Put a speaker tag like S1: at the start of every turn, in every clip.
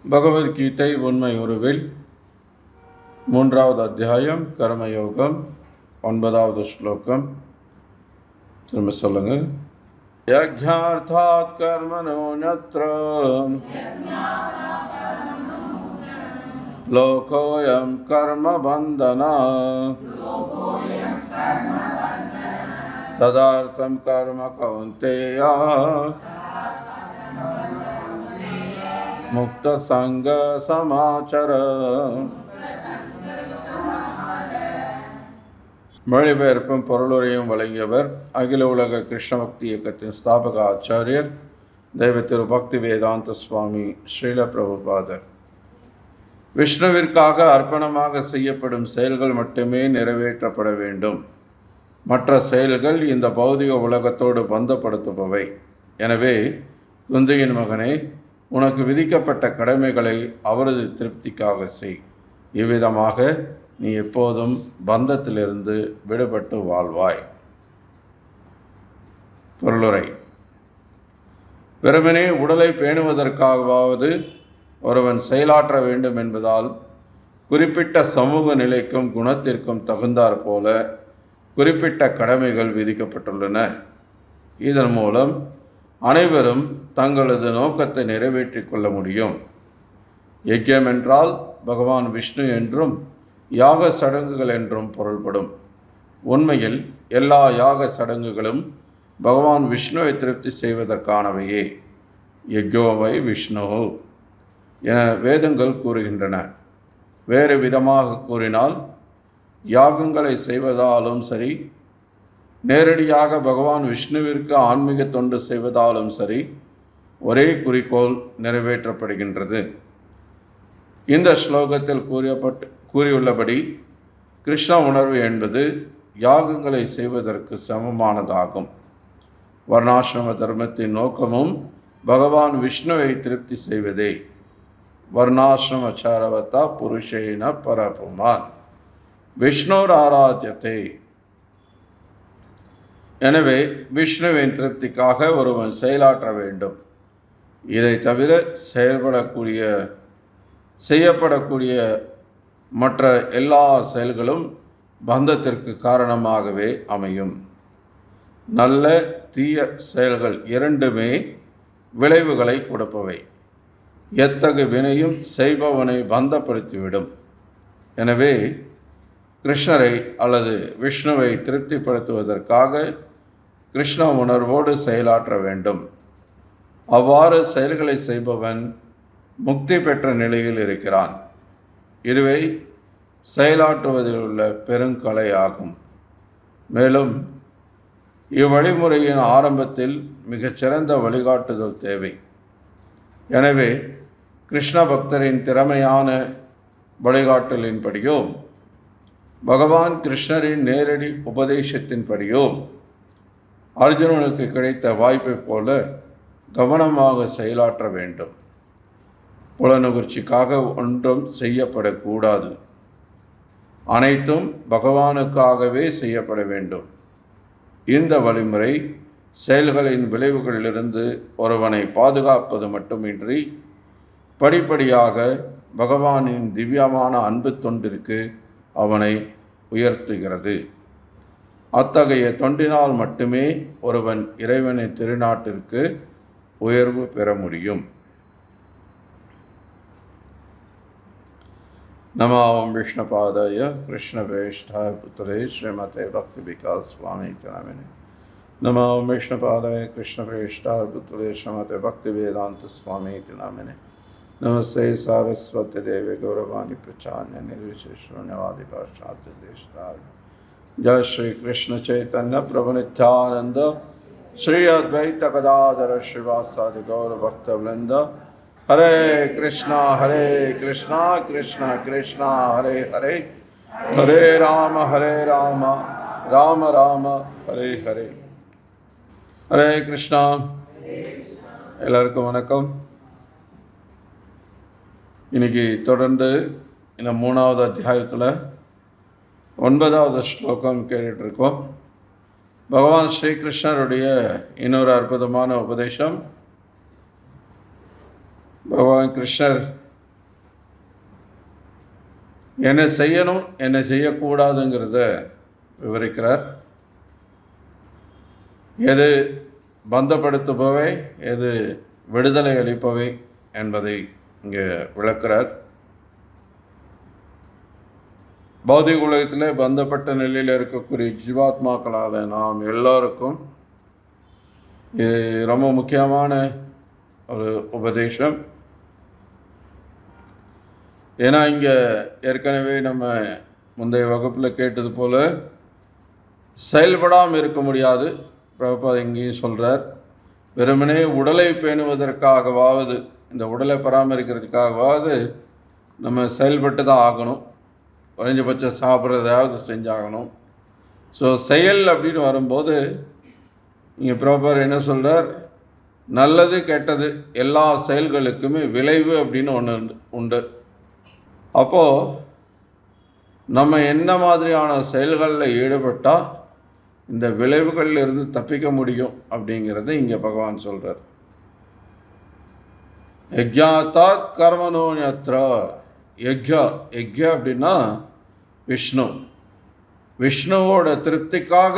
S1: பகவத்கீதை உண்மை உருவில் 3வது அத்தியாயம் கர்மயோகம் 9வது ஸ்லோகம். திரும்ப சொல்லுங்க. யஜ்ஞார்த்தாத் கர்மணோ யத்ர லோகோயம் கர்ம பந்தனா ததார்த்தம் கர்ம கௌந்தேயா முக்த சங்க சமாச்சர. மொழிபெயர்ப்பும் பொருளுரையும் வழங்கியவர் அகில உலக கிருஷ்ண பக்தி இயக்கத்தின் ஸ்தாபக ஆச்சாரியர் தெய்வ திரு பக்தி வேதாந்த சுவாமி ஸ்ரீல பிரபுபாதர். விஷ்ணுவிற்காக அர்ப்பணமாக செய்யப்படும் செயல்கள் மட்டுமே நிறைவேற்றப்பட வேண்டும். மற்ற செயல்கள் இந்த பௌதிக உலகத்தோடு பந்தப்படுத்துபவை. எனவே குந்தியின் மகனே, உனக்கு விதிக்கப்பட்ட கடமைகளை அவரது திருப்திக்காக செய். இவ்விதமாக நீ எப்போதும் பந்தத்திலிருந்து விடுபட்டு வாழ்வாய். பொருளுரை. வெறுமனே உடலை பேணுவதற்காகவாவது ஒருவன் செயலாற்ற வேண்டும் என்பதால் குறிப்பிட்ட சமூக நிலைக்கும் குணத்திற்கும் தகுந்தாற் போல குறிப்பிட்ட கடமைகள் விதிக்கப்பட்டுள்ளன. இதன் மூலம் அனைவரும் தங்களது நோக்கத்தை நிறைவேற்றிக் கொள்ள முடியும். யஜ்யம் என்றால் பகவான் விஷ்ணு என்றும் யாக சடங்குகள் என்றும் பொருள்படும். உண்மையில் எல்லா யாக சடங்குகளும் பகவான் விஷ்ணுவை திருப்தி செய்வதற்கானவையே. யஜ்யோவை விஷ்ணு என வேதங்கள் கூறுகின்றன. வேறு விதமாக கூறினால், யாகங்களை செய்வதாலும் சரி, நேரடியாக பகவான் விஷ்ணுவிற்கு ஆன்மீக தொண்டு செய்வதாலும் சரி, ஒரே குறிக்கோள் நிறைவேற்றப்படுகின்றது. இந்த ஸ்லோகத்தில் கூறியுள்ளபடி கிருஷ்ண உணர்வு என்பது யாகங்களை செய்வதற்கு சமமானதாகும். வர்ணாசிரம தர்மத்தின் நோக்கமும் பகவான் விஷ்ணுவை திருப்தி செய்வதே. வர்ணாசிரமச்சாரவத்தா புருஷேன பரபுமான் விஷ்ணோர் ஆராத்யத்தை. எனவே விஷ்ணுவின் திருப்திக்காக ஒருவன் செயலாற்ற வேண்டும். இதை தவிர செய்யப்படக்கூடிய மற்ற எல்லா செயல்களும் பந்தத்திற்கு காரணமாகவே அமையும். நல்ல தீய செயல்கள் இரண்டுமே விளைவுகளை கொடுப்பவை. எத்தகு வினையும் செய்பவனை பந்தப்படுத்திவிடும். எனவே கிருஷ்ணரை அல்லது விஷ்ணுவை திருப்திப்படுத்துவதற்காக கிருஷ்ண உணர்வோடு செயலாற்ற வேண்டும். அவ்வாறு செயல்களை செய்பவன் முக்தி பெற்ற நிலையில் இருக்கிறான். இதுவே செயலாற்றுவதில் உள்ள பெருங்கலை ஆகும். மேலும் இவ்வழிமுறையின் ஆரம்பத்தில் மிகச்சிறந்த வழிகாட்டுதல் தேவை. எனவே கிருஷ்ண பக்தரின் திறமையான வழிகாட்டலின்படியோ பகவான் கிருஷ்ணரின் நேரடி உபதேசத்தின்படியோ அர்ஜுனனுக்கு கிடைத்த வாய்ப்பை போல கவனமாக செயலாற்ற வேண்டும். புலனுகர்ச்சிக்காக ஒன்றும் செய்யப்படக்கூடாது. அனைத்தும் பகவானுக்காகவே செய்யப்பட வேண்டும். இந்த வழிமுறை செயல்களின் விளைவுகளிலிருந்து ஒருவனை பாதுகாப்பது மட்டுமின்றி படிப்படியாக பகவானின் திவ்யமான அன்பு தொண்டிற்கு அவனை உயர்த்துகிறது. அத்தகைய தொண்டினால் மட்டுமே ஒருவன் இறைவனின் திருநாட்டிற்கு உயர்வு பெற முடியும். நமோ விஷ்ணுபாதாய கிருஷ்ணவேஷ்டாய புத்ரே ஸ்ரீமதே பக்தி விகாஸ் சுவாமி நாமினே. நமோ விஷ்ணுபாதாய கிருஷ்ணவேஷ்டாய புத்ரே ஸ்ரீமதே பக்தி வேதாந்த சுவாமி நாமினே. नमस्ते सारस्वती देवी गौरवाणी प्रचान्य निर्विशेष शून्यवादी पाश्चात्य देशतार. जय श्री कृष्ण चैतन्य प्रभु नित्यानंद श्री अद्वैत गदाधर श्रीवासादि गौर भक्त वृंद. हरे कृष्णा कृष्णा कृष्णा हरे हरे, हरे राम राम राम हरे हरे. हरे कृष्णा. எல்லாருக்கும் வணக்கம். இன்றைக்கி தொடர்ந்து இந்த 3வது அத்தியாயத்தில் 9வது ஸ்லோகம் கேட்டுட்ருக்கோம். பகவான் ஸ்ரீகிருஷ்ணருடைய இன்னொரு அற்புதமான உபதேசம். பகவான் கிருஷ்ணர் என்ன செய்யணும் என்ன செய்யக்கூடாதுங்கிறத விவரிக்கிறார். எது பந்தப்படுத்துபவை எது விடுதலை அளிப்பவை என்பதை இங்கே விளக்கிறார். பௌதிக உலகத்தில் பந்தப்பட்ட நிலையில் இருக்கக்கூடிய ஜீவாத்மாக்களால் நாம் எல்லோருக்கும் இது ரொம்ப முக்கியமான ஒரு உபதேசம். ஏன்னா இங்கே ஏற்கனவே நம்ம முந்தைய வகுப்பில் கேட்டது போல் செயல்படாமல் இருக்க முடியாது. பிரபுபாத் இங்கேயும் சொல்கிறார், வெறுமனே உடலை பேணுவதற்காகவாவது இந்த உடலை பராமரிக்கிறதுக்காகவாவது நம்ம செயல்பட்டு தான் ஆகணும். குறைஞ்சபட்சம் சாப்பிட்றதாவது செஞ்சாகணும். ஸோ செயல் அப்படின்னு வரும்போது இங்கே பிரபுபாத் என்ன சொல்கிறார், நல்லது கெட்டது எல்லா செயல்களுக்குமே விளைவு அப்படின்னு ஒன்று உண்டு. அப்போது நம்ம என்ன மாதிரியான செயல்களில் ஈடுபட்டால் இந்த விளைவுகளில் இருந்து தப்பிக்க முடியும் அப்படிங்கிறத இங்கே பகவான் சொல்கிறார். யஜ்ஞாத்தாத் கர்மனோன்யத்ரா. யஜ்யா அப்படின்னா விஷ்ணுவோட திருப்திக்காக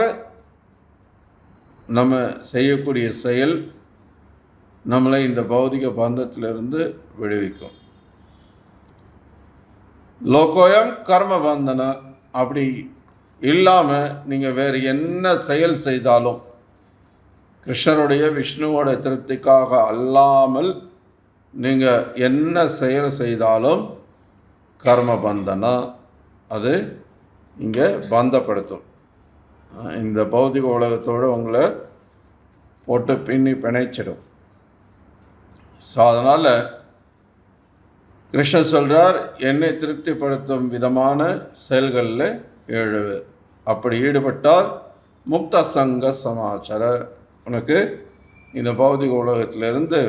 S1: நம்ம செய்யக்கூடிய செயல் நம்மளை இந்த பௌதிக பந்தத்திலிருந்து விடுவிக்கும். லோகோயம் கர்ம பந்தன. அப்படி இல்லாமல் நீங்கள் வேறு என்ன செயல் செய்தாலும் கிருஷ்ணருடைய விஷ்ணுவோட திருப்திக்காக அல்லாமல் நீங்கள் என்ன செயல் செய்தாலும் கர்ம பந்தனா அது இங்கே பந்தப்படுத்தும். இந்த பௌதிக உலகத்தோடு உங்களை போட்டு பிணைச்சிடும். ஸோ அதனால் கிருஷ்ணர் சொல்கிறார், என்னை திருப்திப்படுத்தும் விதமான செயல்களில் அப்படி ஈடுபட்டால் முக்த சங்க சமாச்சார, உனக்கு இந்த பௌதிக உலகத்திலிருந்து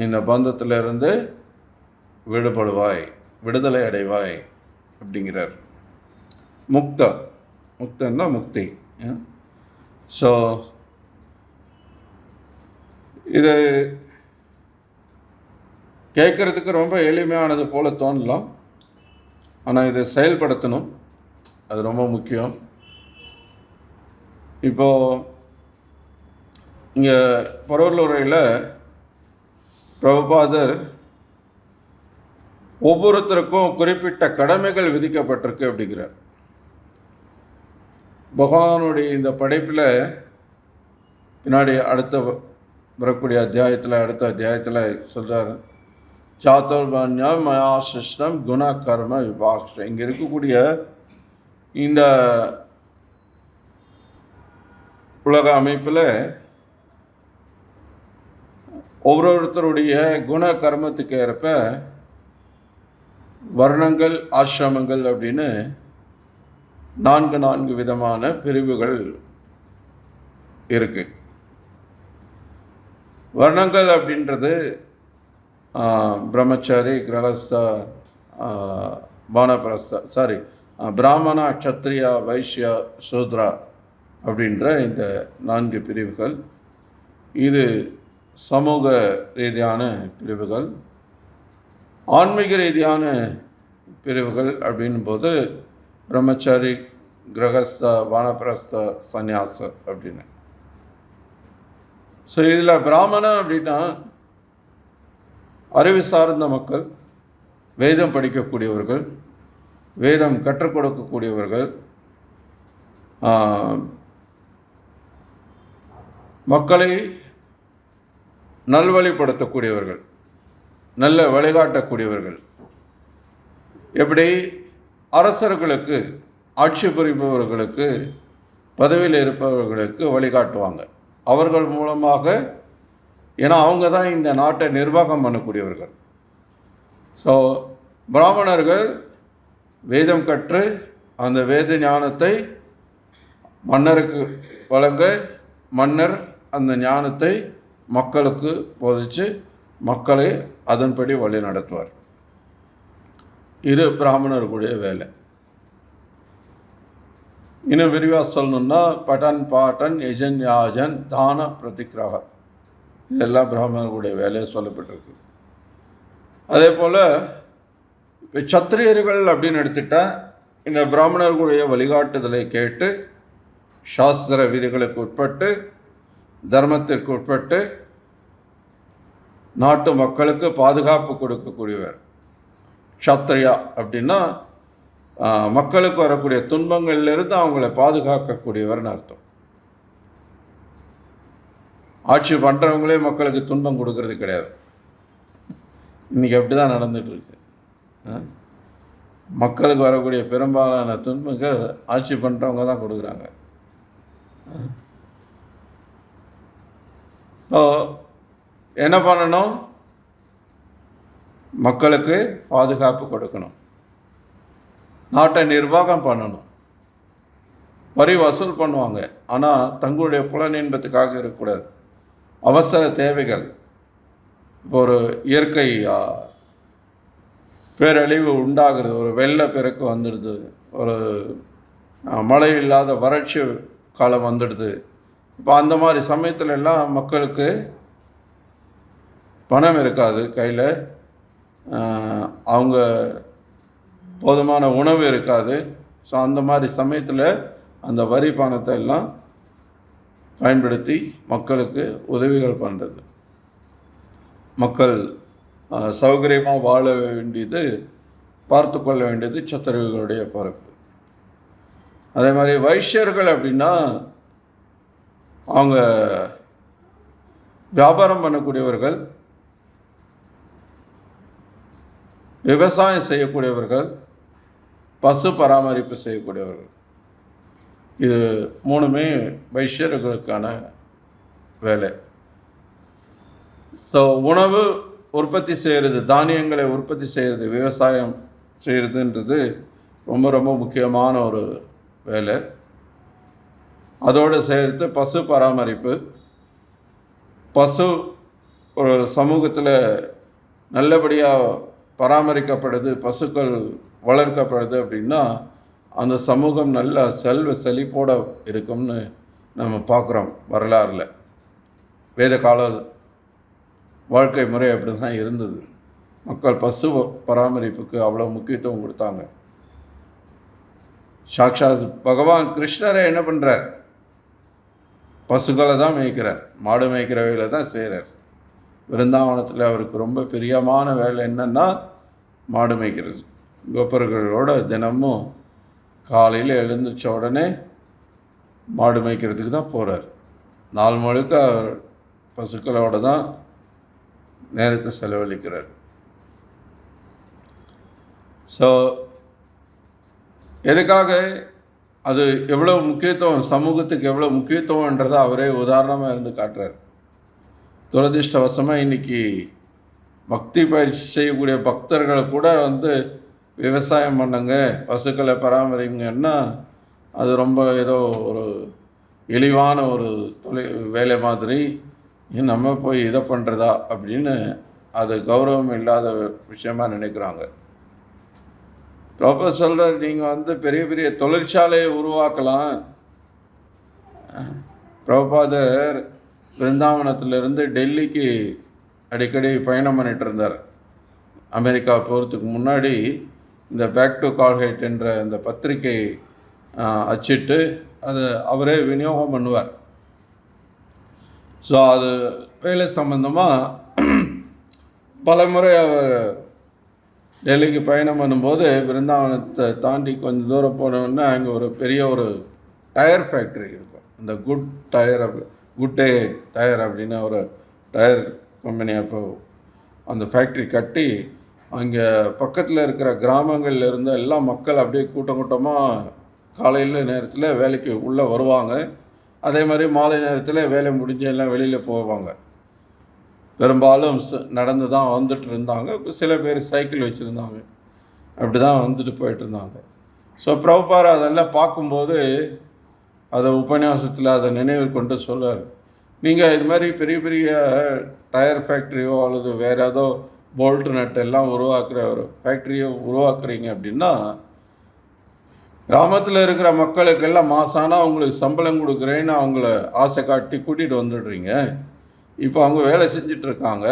S1: இந்த பந்தத்திலிருந்து விடுபடுவாய், விடுதலை அடைவாய் அப்படிங்கிறார். முக்தன்னா முக்தி. ஸோ இது கேட்குறதுக்கு ரொம்ப எளிமையானது போல தோணலாம், ஆனால் இதை செயல்படுத்தணும், அது ரொம்ப முக்கியம். இப்போது இங்கே பரவலுரையில் பிரபுபாதர் ஒவ்வொருத்தருக்கும் குறிப்பிட்ட கடமைகள் விதிக்கப்பட்டிருக்கு அப்படிங்கிறார். பகவானுடைய இந்த படைப்பில் பின்னாடி அடுத்த அத்தியாயத்தில் சொல்கிறார், சாத்துர்பண்யம் மயா சிஷ்டம் குண கர்ம விபாக்ஷம். இங்கே இருக்கக்கூடிய இந்த உலக அமைப்பில் ஒவ்வொருத்தருடைய குண கர்மத்துக்கு ஏற்ப வர்ணங்கள் ஆசிரமங்கள் அப்படின்னு 4 விதமான பிரிவுகள் இருக்கு. வர்ணங்கள் அப்படின்றது பிரம்மச்சாரி, கிரகஸ்த, வானப்பிரஸ்த, பிராமணா, க்ஷத்ரியா, வைஷ்யா, சூத்ரா அப்படின்ற இந்த 4 பிரிவுகள். இது சமூக ரீதியான பிரிவுகள். ஆன்மீக ரீதியான பிரிவுகள் அப்படின்னும் போது பிரம்மச்சாரி, கிரகஸ்த, வானப்பிரஸ்த, சந்நியாச அப்படின்னு. ஸோ இதில் பிராமணன் அப்படின்னா அறிவு சார்ந்த மக்கள், வேதம் படிக்கக்கூடியவர்கள், வேதம் கற்றுக் கொடுக்கக்கூடியவர்கள், மக்களை நல்வழிப்படுத்தக்கூடியவர்கள், நல்ல வழிகாட்டக்கூடியவர்கள். எப்படி அரசர்களுக்கு, ஆட்சி புரிபவர்களுக்கு, பதவியில் இருப்பவர்களுக்கு வழிகாட்டுவாங்க. அவர்கள் மூலமாக, ஏன்னா அவங்க தான் இந்த நாட்டை நிர்வாகம் பண்ணக்கூடியவர்கள். ஸோ பிராமணர்கள் வேதம் கற்று அந்த வேத ஞானத்தை மன்னருக்கு வழங்க, மன்னர் அந்த ஞானத்தை மக்களுக்கு போதித்து மக்களை அதன்படி வழி நடத்துவார். இது பிராமணர்களுடைய வேலை. இன்னும் விரிவாக சொல்லணும்னா பட்டன், பாட்டன், யஜன், யாஜன், தான, பிரதிக்கிரக, இதெல்லாம் பிராமணர்களுடைய வேலையை சொல்லப்பட்டிருக்கு. அதே போல் இப்போ சத்திரியர்கள் அப்படின்னு எடுத்துட்டா இந்த பிராமணர்களுடைய வழிகாட்டுதலை கேட்டு சாஸ்திர விதிகளுக்கு உட்பட்டு தர்மத்திற்கு உட்பட்டு நாட்டு மக்களுக்கு பாதுகாப்பு கொடுக்கக்கூடியவர். க்ஷத்ரியா அப்படின்னா மக்களுக்கு வரக்கூடிய துன்பங்கள்லேருந்து அவங்கள பாதுகாக்கக்கூடியவர்னு அர்த்தம். ஆட்சி பண்ணுறவங்களே மக்களுக்கு துன்பம் கொடுக்கறது கிடையாது. இன்றைக்கி அப்படி தான் நடந்துகிட்ருக்கு. மக்களுக்கு வரக்கூடிய பெரும்பாலான துன்பங்கள் ஆட்சி பண்ணுறவங்க தான் கொடுக்குறாங்க. ஸோ என்ன பண்ணணும்? மக்களுக்கு பாதுகாப்பு கொடுக்கணும், நாட்டை நிர்வாகம் பண்ணணும். வரி வசூல் பண்ணுவாங்க, ஆனால் தங்களுடைய புலனின்பத்துக்காக இருக்கக்கூடாது. அவசர தேவைகள், இப்போ ஒரு இயற்கை பேரழிவு உண்டாகிறது, ஒரு வெள்ளப்பெருக்கு வந்துடுது, ஒரு மழை இல்லாத வறட்சி காலம் வந்துடுது. இப்போ அந்த மாதிரி சமயத்துல எல்லாம் மக்களுக்கு பணம் இருக்காது கையில், அவங்க போதுமான உணவு இருக்காது. ஸோ அந்த மாதிரி சமயத்தில் அந்த வரி பணத்தை எல்லாம் பயன்படுத்தி மக்களுக்கு உதவிகள் பண்ணுறது, மக்கள் சௌகரியமாக வாழ வேண்டியது, பார்த்து கொள்ள வேண்டியது சத்திரியர்களுடைய பொறுப்பு. அதே மாதிரி வைஷ்யர்கள் அப்படின்னா அவங்க வியாபாரம் பண்ணக்கூடியவர்கள், விவசாயம் செய்யக்கூடியவர்கள், பசு பராமரிப்பு செய்யக்கூடியவர்கள். இது மூணுமே வைஷ்யர்களுக்கான வேலை. ஸோ உணவு உற்பத்தி செய்கிறது, தானியங்களை உற்பத்தி செய்கிறது, விவசாயம் செய்கிறதுன்றது ரொம்ப ரொம்ப முக்கியமான ஒரு வேலை. அதோடு சேர்த்து பசு பராமரிப்பு. பசு ஒரு சமூகத்தில் நல்லபடியாக பராமரிக்கப்படுது, பசுக்கள் வளர்க்கப்படுது அப்படின்னா அந்த சமூகம் நல்ல செல்வ செழிப்போடு இருக்கும்னு நம்ம பார்க்குறோம் வரலாறில். வேத கால வாழ்க்கை முறை அப்படி தான் இருந்தது. மக்கள் பசு பராமரிப்புக்கு அவ்வளோ முக்கியத்துவம் கொடுத்தாங்க. சாக்ஷாத் பகவான் கிருஷ்ணரை என்ன பண்ணுறார்? பசுக்களை தான் மேய்க்கிறார், மாடு மேய்க்கிற வேலை தான் செய்கிறார். விருந்தாவனத்தில் அவருக்கு ரொம்ப பிரியமான வேலை என்னன்னா மாடு மேய்க்கிறது. கோபர்களோட தினமும் காலையில் எழுந்திரிச்ச உடனே மாடு மேய்க்கிறதுக்கு தான் போகிறார். நாள் முழுக்க பசுக்களோட தான் நேரத்தை செலவழிக்கிறார். ஸோ எதுக்காக? அது எவ்வளோ முக்கியத்துவம், சமூகத்துக்கு எவ்வளோ முக்கியத்துவன்றதை அவரே உதாரணமாக இருந்து காட்டுறார். துரதிர்ஷ்டவசமாக இன்றைக்கி பக்தி பயிற்சி செய்யக்கூடிய பக்தர்களை கூட விவசாயம் பண்ணுங்க, பசுக்களை பராமரிங்கன்னா அது ரொம்ப ஏதோ ஒரு இழிவான ஒரு வேலை மாதிரி, நம்ம போய் இதை பண்ணுறதா அப்படின்னு அது கௌரவம் இல்லாத விஷயமாக நினைக்கிறாங்க. ரொம்ப சொல்கிற, நீங்கள் பெரிய பெரிய தொழிற்சாலையை உருவாக்கலாம். பிரபுபாதர் பிருந்தாவனத்திலிருந்து டெல்லிக்கு அடிக்கடி பயணம் பண்ணிட்டு இருந்தார். அமெரிக்கா போகிறதுக்கு முன்னாடி இந்த பேக் டு கால்ஹைட் என்ற இந்த பத்திரிகை அச்சிட்டு அது அவரே விநியோகம் பண்ணுவார். ஸோ அது வேலை சம்பந்தமாக பல முறை அவர் டெல்லிக்கு பயணம் பண்ணும்போது பிருந்தாவனத்தை தாண்டி கொஞ்சம் தூரம் போனோன்னா அங்கே ஒரு பெரிய ஒரு டயர் ஃபேக்ட்ரி இருக்கும். இந்த குட் டே டயர் அப்படின்னு ஒரு டயர் கம்பெனி அப்போ அந்த ஃபேக்ட்ரி கட்டி அங்கே பக்கத்தில் இருக்கிற கிராமங்களில் இருந்த எல்லா மக்கள் அப்படியே கூட்டம் கூட்டமாக காலையில் நேரத்தில் வேலைக்கு உள்ளே வருவாங்க. அதே மாதிரி மாலை நேரத்தில் வேலை முடிஞ்சு எல்லாம் வெளியில் போவாங்க. பெரும்பாலும் நடந்து தான் வந்துட்டு இருந்தாங்க. சில பேர் சைக்கிள் வச்சுருந்தாங்க. அப்படி தான் வந்துட்டு போயிட்டு இருந்தாங்க. ஸோ பிரபுபாதர் அதெல்லாம் பார்க்கும்போது அதை உபன்யாசத்தில் அதை நினைவு கொண்டு சொல்லுவார், நீங்கள் இது மாதிரி பெரிய பெரிய டயர் ஃபேக்ட்ரியோ அல்லது வேறு ஏதோ போல்ட் நட் எல்லாம் உருவாக்குற ஒரு ஃபேக்ட்ரியோ உருவாக்குறீங்க அப்படின்னா கிராமத்தில் இருக்கிற மக்களுக்கெல்லாம் மாசானா அவங்களுக்கு சம்பளம் கொடுக்குறேன்னு அவங்கள ஆசை காட்டி கூட்டிகிட்டு வந்துடுறீங்க. இப்போ அவங்க வேலை செஞ்சிட்ருக்காங்க,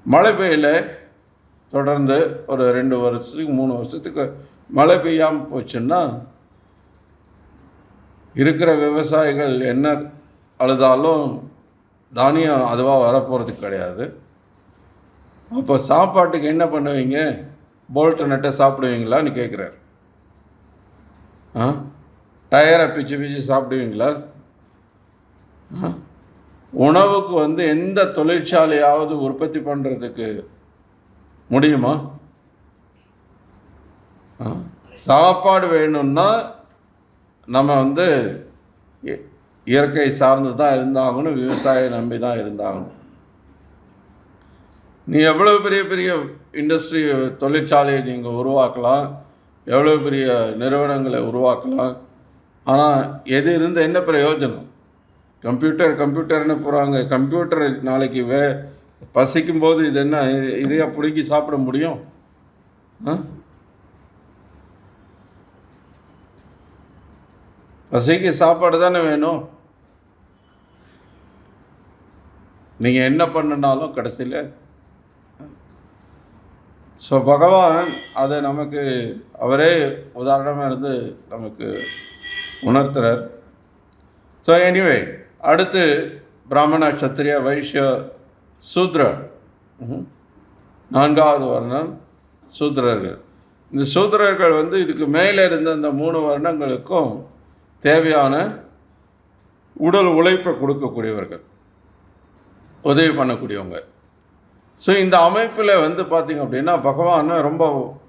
S1: மழை பெய்யல, தொடர்ந்து ஒரு 2 வருஷத்துக்கு 3 வருஷத்துக்கு மழை பெய்யாமல் போச்சுன்னா இருக்கிற விவசாயிகள் என்ன அழுதாலும் தானியம் அதுவாக வரப்போகிறதுக்கு கிடையாது. அப்போ சாப்பாட்டுக்கு என்ன பண்ணுவீங்க? போல்ட்டு நட்டை சாப்பிடுவீங்களான்னு கேட்குறாரு. டயரை பிச்சு பிச்சு சாப்பிடுவீங்களா? உணவுக்கு எந்த தொழிற்சாலையாவது உற்பத்தி பண்ணுறதுக்கு முடியுமா? சாப்பாடு வேணும்னா நம்ம இயற்கை சார்ந்து தான் இருந்தாகணும், விவசாயம் நம்பி தான் இருந்தாகணும். நீ எவ்வளோ பெரிய பெரிய இண்டஸ்ட்ரி தொழிற்சாலையை நீங்கள் உருவாக்கலாம், எவ்வளோ பெரிய நிறுவனங்களை உருவாக்கலாம், ஆனால் எது இருந்து என்ன பிரயோஜனம்? கம்ப்யூட்டர்னு போகிறாங்க. கம்ப்யூட்டர் நாளைக்கு பசிக்கும் போது இது என்ன இதையா பிடிக்கி சாப்பிட முடியும்? பசிக்கு சாப்பாடு தானே வேணும். நீங்கள் என்ன பண்ணினாலும் கடைசியில் ஸோ பகவான் அதை நமக்கு அவரே உதாரணமாக இருந்து நமக்கு உணர்த்துறார். ஸோ எனிவே, அடுத்து பிராமண, சத்திரிய, வைஷ்ய, சூத்ர, 4வது வர்ணம் சூத்ரர்கள். இந்த சூத்ரர்கள் இதுக்கு மேலே இருந்த இந்த 3 வர்ணங்களுக்கும் தேவையான உடல் உழைப்பை கொடுக்கக்கூடியவர்கள், உதவி பண்ணக்கூடியவங்க. ஸோ இந்த அமைப்பில் பார்த்திங்க அப்படின்னா பகவான் ரொம்ப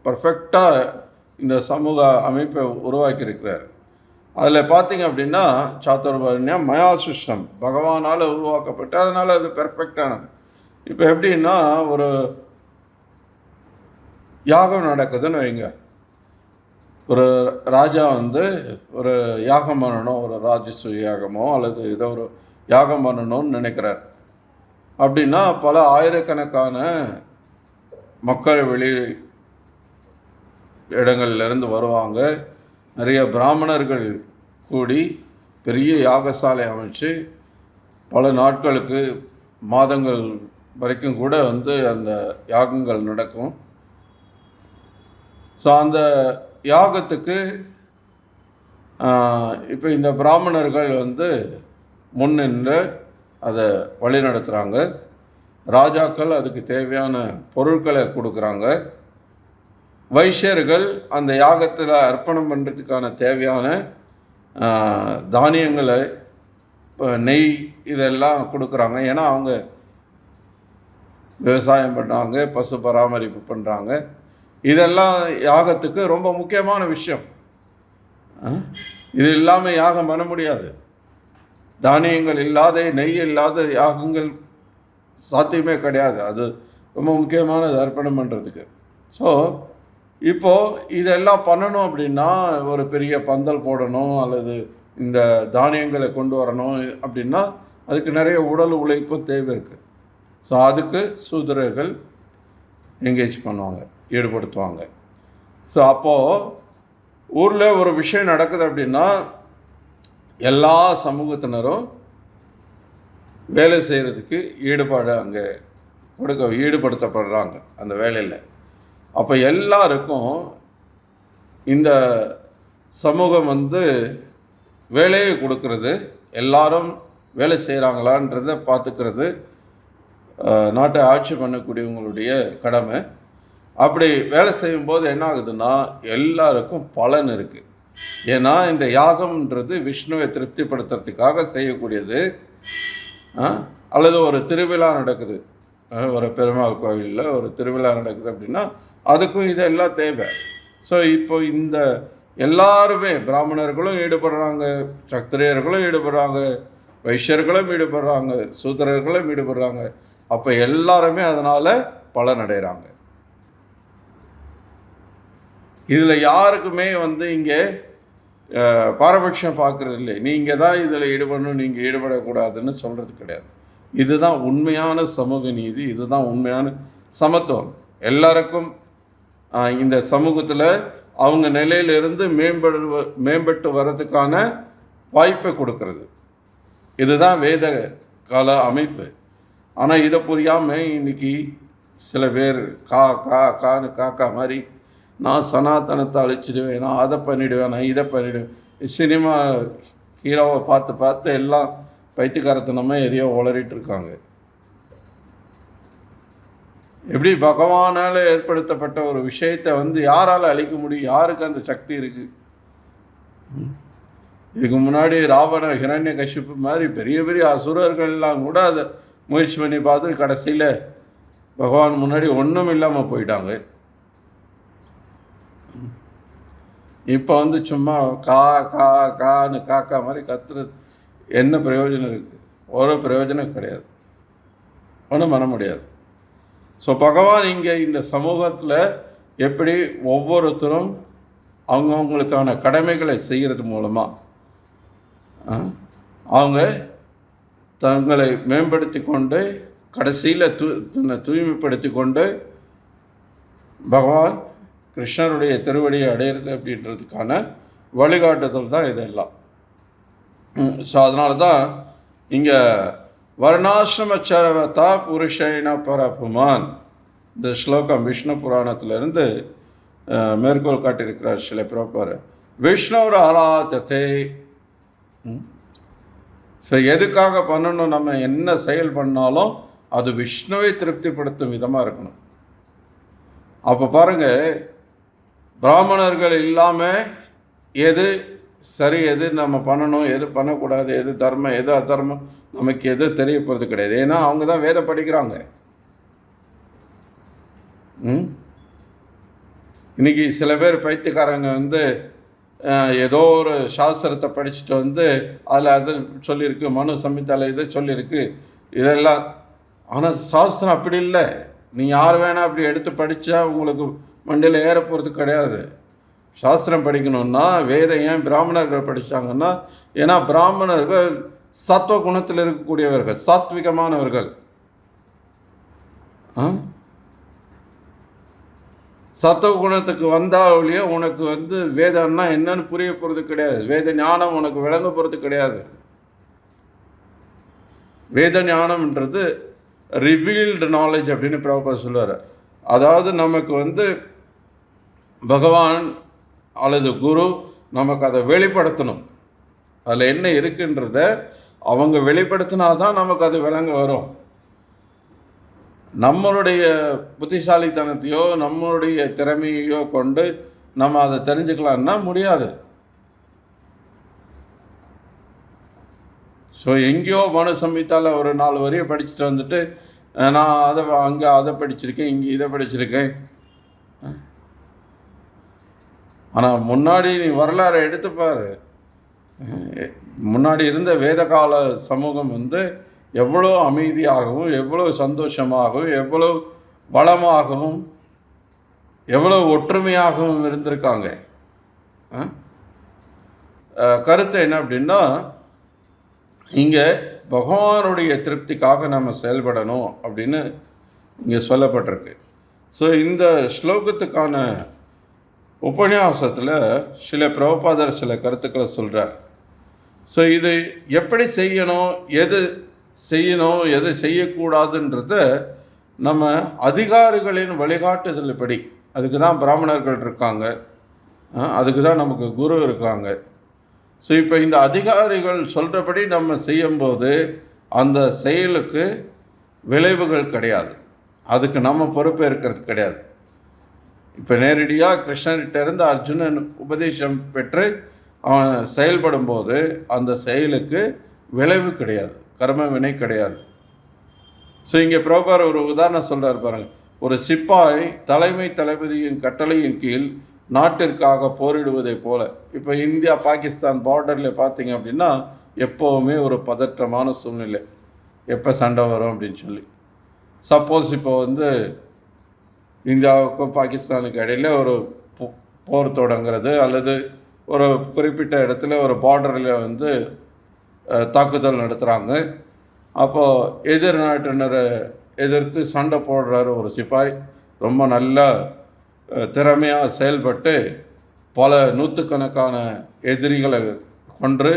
S1: பர்ஃபெக்டாக இந்த சமூக அமைப்பை உருவாக்கியிருக்கிறார். அதில் பார்த்திங்க அப்படின்னா சாத்துர்வர்ணியம் மயா சிருஷ்டம், பகவானால் உருவாக்கப்பட்டு அதனால் அது பெர்ஃபெக்டானது. இப்போ எப்படின்னா ஒரு யாகம் நடக்குதுன்னு வைங்க. ஒரு ராஜா ஒரு யாகம் பண்ணணும், ஒரு ராஜசூய யாகமோ அல்லது ஏதோ ஒரு யாகம் பண்ணணும்னு நினைக்கிறார். அப்படின்னா பல ஆயிரக்கணக்கான மக்கள் வெளி இடங்கள்லேருந்து வருவாங்க. நிறைய பிராமணர்கள் கூடி பெரிய யாகசாலை அமைச்சு பல நாட்களுக்கு, மாதங்கள் வரைக்கும் கூட அந்த யாகங்கள் நடக்கும். ஸோ அந்த யாகத்துக்கு இப்போ இந்த பிராமணர்கள் முன்னின்று அதை வழி நடத்துகிறாங்க. ராஜாக்கள் அதுக்கு தேவையான பொருட்களை கொடுக்குறாங்க. வைஷ்யர்கள் அந்த யாகத்தில் அர்ப்பணம் பண்ணுறதுக்கான தேவையான தானியங்களை, நெய், இதெல்லாம் கொடுக்குறாங்க. ஏன்னா அவங்க விவசாயம் பண்ணுறாங்க, பசு பராமரிப்பு பண்ணுறாங்க. இதெல்லாம் யாகத்துக்கு ரொம்ப முக்கியமான விஷயம். இது இல்லாமல் யாகம் பண்ண முடியாது. தானியங்கள் இல்லாத, நெய் இல்லாத யாகங்கள் சாத்தியமே கிடையாது. அது ரொம்ப முக்கியமானது அர்ப்பணம் பண்ணுறதுக்கு. ஸோ இப்போது இதெல்லாம் பண்ணணும் அப்படின்னா ஒரு பெரிய பந்தல் போடணும் அல்லது இந்த தானியங்களை கொண்டு வரணும் அப்படின்னா அதுக்கு நிறைய உடல் உழைப்பும் தேவை இருக்குது. ஸோ அதுக்கு சூத்திரர்கள் என்கேஜ் பண்ணுவாங்க, ஈடுபடுத்துவாங்க. ஸோ அப்போது ஊரில் ஒரு விஷயம் நடக்குது அப்படின்னா எல்லா சமூகத்தினரும் வேலை செய்கிறதுக்கு அங்கே ஈடுபடுத்தப்படுறாங்க அந்த வேலையில். அப்போ எல்லாருக்கும் இந்த சமூகம் வேலையை கொடுக்கறது, எல்லாரும் வேலை செய்கிறாங்களான்றதை பார்த்துக்கிறது நாட்டை ஆட்சி பண்ணக்கூடியவங்களுடைய கடமை. அப்படி வேலை செய்யும்போது என்ன ஆகுதுன்னா எல்லாருக்கும் பலன் இருக்குது. ஏன்னா இந்த யாகம்ன்றது விஷ்ணுவை திருப்திப்படுத்துறதுக்காக செய்யக்கூடியது. அல்லது ஒரு திருவிழா நடக்குது, ஒரு பெருமாள் கோவிலில் ஒரு திருவிழா நடக்குது அப்படின்னா அதுக்கும் இதெல்லாம் தேவை. ஸோ இப்போ இந்த எல்லாருமே பிராமணர்களும் ஈடுபடுறாங்க, சத்திரியர்களும் ஈடுபடுறாங்க, வைஷ்யர்களும் ஈடுபடுறாங்க, சூத்திரர்களும் ஈடுபடுறாங்க. அப்போ எல்லாருமே அதனால் பலனடைகிறாங்க. இதில் யாருக்குமே இங்கே பாரபட்சம் பார்க்குறது இல்லை. நீங்கள் தான் இதில் ஈடுபடணும், நீங்கள் ஈடுபடக்கூடாதுன்னு சொல்கிறது கிடையாது. இதுதான் உண்மையான சமூக நீதி, இதுதான் உண்மையான சமத்துவம். எல்லாருக்கும் இந்த சமூகத்தில் அவங்க நிலையிலிருந்து மேம்பட்டு வர்றதுக்கான வாய்ப்பை கொடுக்கறது. இதுதான் வேத கால அமைப்பு. ஆனால் இதை புரியாமல் இன்றைக்கி சில பேர் கான்னு காக்கா மாதிரி நான் சனாதனத்தை அழிச்சிடுவேன், நான் அதை பண்ணிவிடுவேன், நான் இதை பண்ணிவிடுவேன். சினிமா ஹீரோவை பார்த்து பார்த்து எல்லாம் பைத்தியக்காரத்தனமே எதையோ உளறிட்டு இருக்காங்க. எப்படி பகவானால் ஏற்படுத்தப்பட்ட ஒரு விஷயத்தை யாரால் அழிக்க முடியும்? யாருக்கு அந்த சக்தி இருக்குது? இதுக்கு முன்னாடி ராவண ஹிரண்ய கஷ்யப்பு மாதிரி பெரிய பெரிய அசுரர்கள்லாம் கூட அதை முயற்சி பண்ணி பார்த்து கடைசியில் பகவான் முன்னாடி ஒன்றும் இல்லாமல் போயிட்டாங்க. இப்போ சும்மா கான்னு காக்கா மாதிரி கத்துறது என்ன பிரயோஜனம் இருக்குது? ஒரு பிரயோஜனம் கிடையாது, ஒன்றும் பண்ண முடியாது. ஸோ பகவான் இங்கே இந்த சமூகத்தில் எப்படி ஒவ்வொருத்தரும் அவங்கவுங்களுக்கான கடமைகளை செய்கிறது மூலமாக அவங்க தங்களை மேம்படுத்தி கொண்டு கடைசியில் தன்னை தூய்மைப்படுத்தி கொண்டு பகவான் கிருஷ்ணருடைய திருவடியை அடையிறது அப்படின்றதுக்கான வழிகாட்டுதல் தான் இதெல்லாம். ஸோ அதனால தான் இங்கே வர்ணாசிரமச்சரவதா புருஷைன பரப்புமான் இந்த ஸ்லோகம் விஷ்ணு புராணத்திலிருந்து மேற்கோள் காட்டியிருக்கிறார் சில பிரபர். விஷ்ணுவர் ஆராதத்தை. ஸோ எதுக்காக பண்ணணும்? நம்ம என்ன செயல் பண்ணாலும் அது விஷ்ணுவை திருப்திப்படுத்தும் விதமாக இருக்கணும். அப்போ பாருங்கள், பிராமணர்கள் இல்லாமல் எது சரி, எது நம்ம பண்ணணும், எது பண்ணக்கூடாது, எது தர்மம், எது அதர்மம், நமக்கு எது தெரிய போகிறது கிடையாது. ஏன்னா அவங்க தான் வேதம் படிக்கிறாங்க. இன்றைக்கி சில பேர் பைத்தியக்காரங்க ஏதோ ஒரு சாஸ்திரத்தை படிச்சுட்டு அதில் அது சொல்லியிருக்கு, மனு சம்ஹிதால இதை சொல்லியிருக்கு, இதெல்லாம். ஆனால் சாஸ்திரம் அப்படி இல்லை. நீ யார் வேணால் அப்படி எடுத்து படித்தா உங்களுக்கு மண்டையில் ஏற போகிறது கிடையாது. சாஸ்திரம் படிக்கணும்னா வேதம் ஏன் பிராமணர்கள் படித்தாங்கன்னா, ஏன்னா பிராமணர்கள் சத்துவ குணத்தில் இருக்கக்கூடியவர்கள், சாத்விகமானவர்கள். சத்துவ குணத்துக்கு வந்தாலேயே உனக்கு வேதம்னா என்னன்னு புரிய போகிறது கிடையாது. வேத ஞானம் உனக்கு விளங்க போகிறது கிடையாது. வேத ஞானம்ன்றது ரிவீல்டு நாலேஜ் அப்படின்னு பிரபுபாதர் சொல்லுவார். அதாவது நமக்கு பகவான் அல்லது குரு நமக்கு அதை வெளிப்படுத்தணும். அதில் என்ன இருக்குன்றத அவங்க வெளிப்படுத்தினா தான் நமக்கு அது விளங்க வரும். நம்மளுடைய புத்திசாலித்தனத்தையோ நம்மளுடைய திறமையோ கொண்டு நம்ம அதை தெரிஞ்சுக்கலான்னா முடியாது. ஸோ எங்கேயோ மனு சம்ஹிதால ஒரு 4 வரியை படிச்சுட்டு நான் அங்கே அதை படிச்சிருக்கேன், இங்கே இதை படிச்சிருக்கேன். ஆனால் முன்னாடி நீ வரலாறை எடுத்துப்பார். முன்னாடி இருந்த வேதகால சமூகம் எவ்வளோ அமைதியாகவும், எவ்வளோ சந்தோஷமாகவும், எவ்வளோ வளமாகவும், எவ்வளோ ஒற்றுமையாகவும் இருந்திருக்காங்க. கருத்து என்ன அப்படின்னா, இங்கே பகவானுடைய திருப்திக்காக நம்ம செயல்படணும் அப்படின்னு இங்கே சொல்லப்பட்டிருக்கு. ஸோ இந்த ஸ்லோகத்துக்கான உபன்யாசத்தில் சில பிரபுபாதர் சில கருத்துக்களை சொல்கிறார். ஸோ இது எப்படி செய்யணும், எது செய்யக்கூடாதுன்றத நம்ம அதிகாரிகளின் வழிகாட்டுதல் படி, அதுக்கு தான் பிராமணர்கள் இருக்காங்க, அதுக்கு தான் நமக்கு குரு இருக்காங்க. ஸோ இப்போ இந்த அதிகாரிகள் சொல்கிறபடி நம்ம செய்யும்போது அந்த செயலுக்கு விளைவுகள் கிடையாது, அதுக்கு நம்ம பொறுப்பேற்கிறது கிடையாது. இப்போ நேரடியாக கிருஷ்ணர்கிட்டேருந்து அர்ஜுனன் உபதேசம் பெற்று அவன் செயல்படும்போது அந்த செயலுக்கு விளைவு கிடையாது, கர்ம வினை கிடையாது. ஸோ இங்கே பிரபுபாதர் ஒரு உதாரணம் சொல்கிறார் பாருங்கள். ஒரு சிப்பாய் தலைமை தளபதியின் கட்டளையின் கீழ் நாட்டிற்காக போரிடுவதை போல், இப்போ இந்தியா பாகிஸ்தான் பார்டரில் பார்த்தீங்க அப்படின்னா எப்போவுமே ஒரு பதற்றமான சூழ்நிலை, எப்போ சண்டை வரும் அப்படின்னு சொல்லி. சப்போஸ் இப்போ இந்தியாவுக்கும் பாகிஸ்தானுக்கு இடையில் ஒரு போர் தொடங்கிறது, அல்லது ஒரு குறிப்பிட்ட இடத்துல ஒரு பார்டரில் தாக்குதல் நடத்துகிறாங்க. அப்போது எதிர் நாட்டினரை எதிர்த்து சண்டை போடுறாரு ஒரு சிப்பாய், ரொம்ப நல்லா திறமையாக செயல்பட்டு பல நூற்றுக்கணக்கான எதிரிகளை கொன்று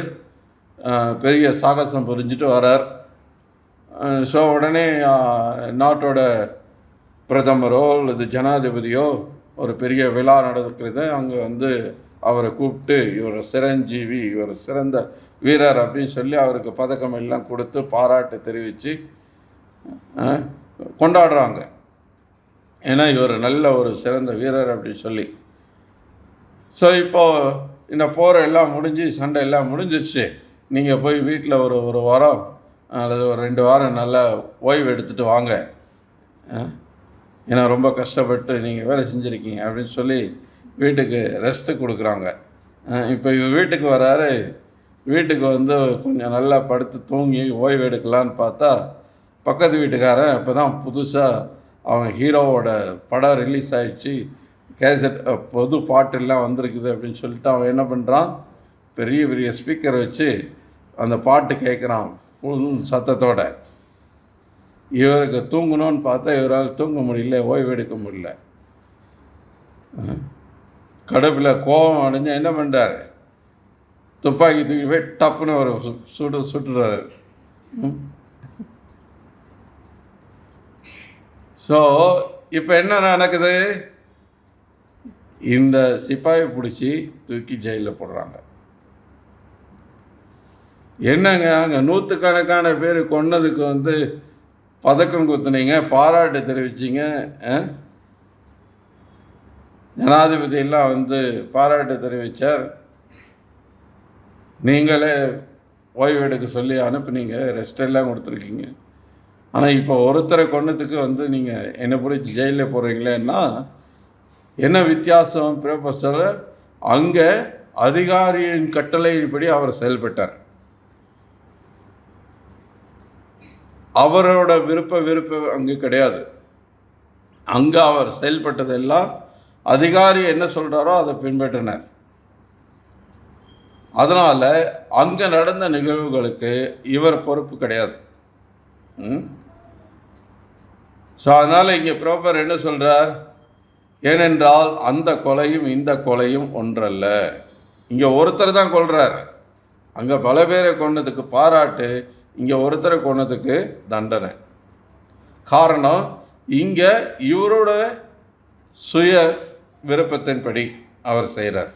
S1: பெரிய சாகசம் புரிஞ்சிட்டு வரார். ஸோ உடனே நாட்டோட பிரதமரோ அல்லது ஜனாதிபதியோ ஒரு பெரிய விழா நடக்கிறது, அங்கே வந்து அவரை கூப்பிட்டு இவர் சிரஞ்சீவி, இவர் சிறந்த வீரர் அப்படின்னு சொல்லி அவருக்கு பதக்கம் எல்லாம் கொடுத்து பாராட்டு தெரிவித்து கொண்டாடுறாங்க. ஏன்னா இவர் நல்ல ஒரு சிறந்த வீரர் அப்படின்னு சொல்லி. ஸோ இப்போது இந்த போர் எல்லாம் முடிஞ்சு, சண்டை எல்லாம் முடிஞ்சிருச்சு. நீங்கள் போய் வீட்டில் ஒரு வாரம் அல்லது ஒரு 2 வாரம் நல்லா ஓய்வு எடுத்துகிட்டு வாங்க, ஏன்னா ரொம்ப கஷ்டப்பட்டு நீங்கள் வேலை செஞ்சுருக்கீங்க அப்படின்னு சொல்லி வீட்டுக்கு ரெஸ்ட்டு கொடுக்குறாங்க. இப்போ இவர் வீட்டுக்கு வராரு. வீட்டுக்கு வந்து கொஞ்சம் நல்லா படுத்து தூங்கி ஓய்வு எடுக்கலான்னு பார்த்தா, பக்கத்து வீட்டுக்காரன் இப்போ தான் புதுசாக அவன் ஹீரோவோட படம் ரிலீஸ் ஆகிடுச்சு, கேசட் பொது பாட்டெல்லாம் வந்திருக்குது அப்படின்னு சொல்லிட்டு அவன் என்ன பண்ணுறான், பெரிய பெரிய ஸ்பீக்கர் வச்சு அந்த பாட்டு கேட்குறான் ஃபுல் சத்தத்தோட. இவருக்கு தூங்கணும்னு பார்த்தா இவரால் தூங்க முடியல, ஓய்வு எடுக்க முடியல. கடுப்பில் கோபம் அடைஞ்சு என்ன பண்ணுறாரு, துப்பாக்கி தூக்கி போய் டப்புன்னு ஒரு சுட்டுறாரு. ஸோ இப்போ என்ன நடக்குது, இந்த சிப்பாயை பிடிச்சி தூக்கி ஜெயிலில் போடுறாங்க. என்னங்க, அங்கே 100கணக்கான பேர் கொன்னதுக்கு வந்து பதக்கம் குத்துனீங்க, பாராட்டு தெரிவிச்சிங்க, ஜனாதிபதி எல்லாம் வந்து பாராட்டு தெரிவித்தார், நீங்களே ஓய்வு எடுக்க சொல்லி அனுப்புனீங்க, ரெஸ்ட் எல்லாம் கொடுத்துருக்கீங்க. ஆனால் இப்போ ஒருத்தரை கொன்னதுக்கு வந்து நீங்கள் என்னை பிடிச்சி ஜெயிலில் போகிறீங்களேன்னா என்ன வித்தியாசம்? ப்ரொஃபஸர் அங்கே அதிகாரியின் கட்டளையின்படி அவர் செயல்பட்டார். அவரோட விருப்ப அங்கே கிடையாது. அங்கே அவர் செயல்பட்டதெல்லாம் அதிகாரி என்ன சொல்கிறாரோ அதை பின்பற்றினார். அதனால் அங்கே நடந்த நிகழ்வுகளுக்கு இவர் பொறுப்பு கிடையாது. ஸோ அதனால் இங்கே ப்ராப்பர் என்ன சொல்கிறார், ஏனென்றால் அந்த கொலையும் இந்த கொலையும் ஒன்றல்ல. இங்கே ஒருத்தர் தான் கொல்றார், அங்கே பல பேரை கொன்னதுக்கு பாராட்டு, இங்கே ஒருத்தரை கொன்னதுக்கு தண்டனை. காரணம், இங்கே இவரோட சுய விருப்பத்தின்படி அவர் செய்கிறார்,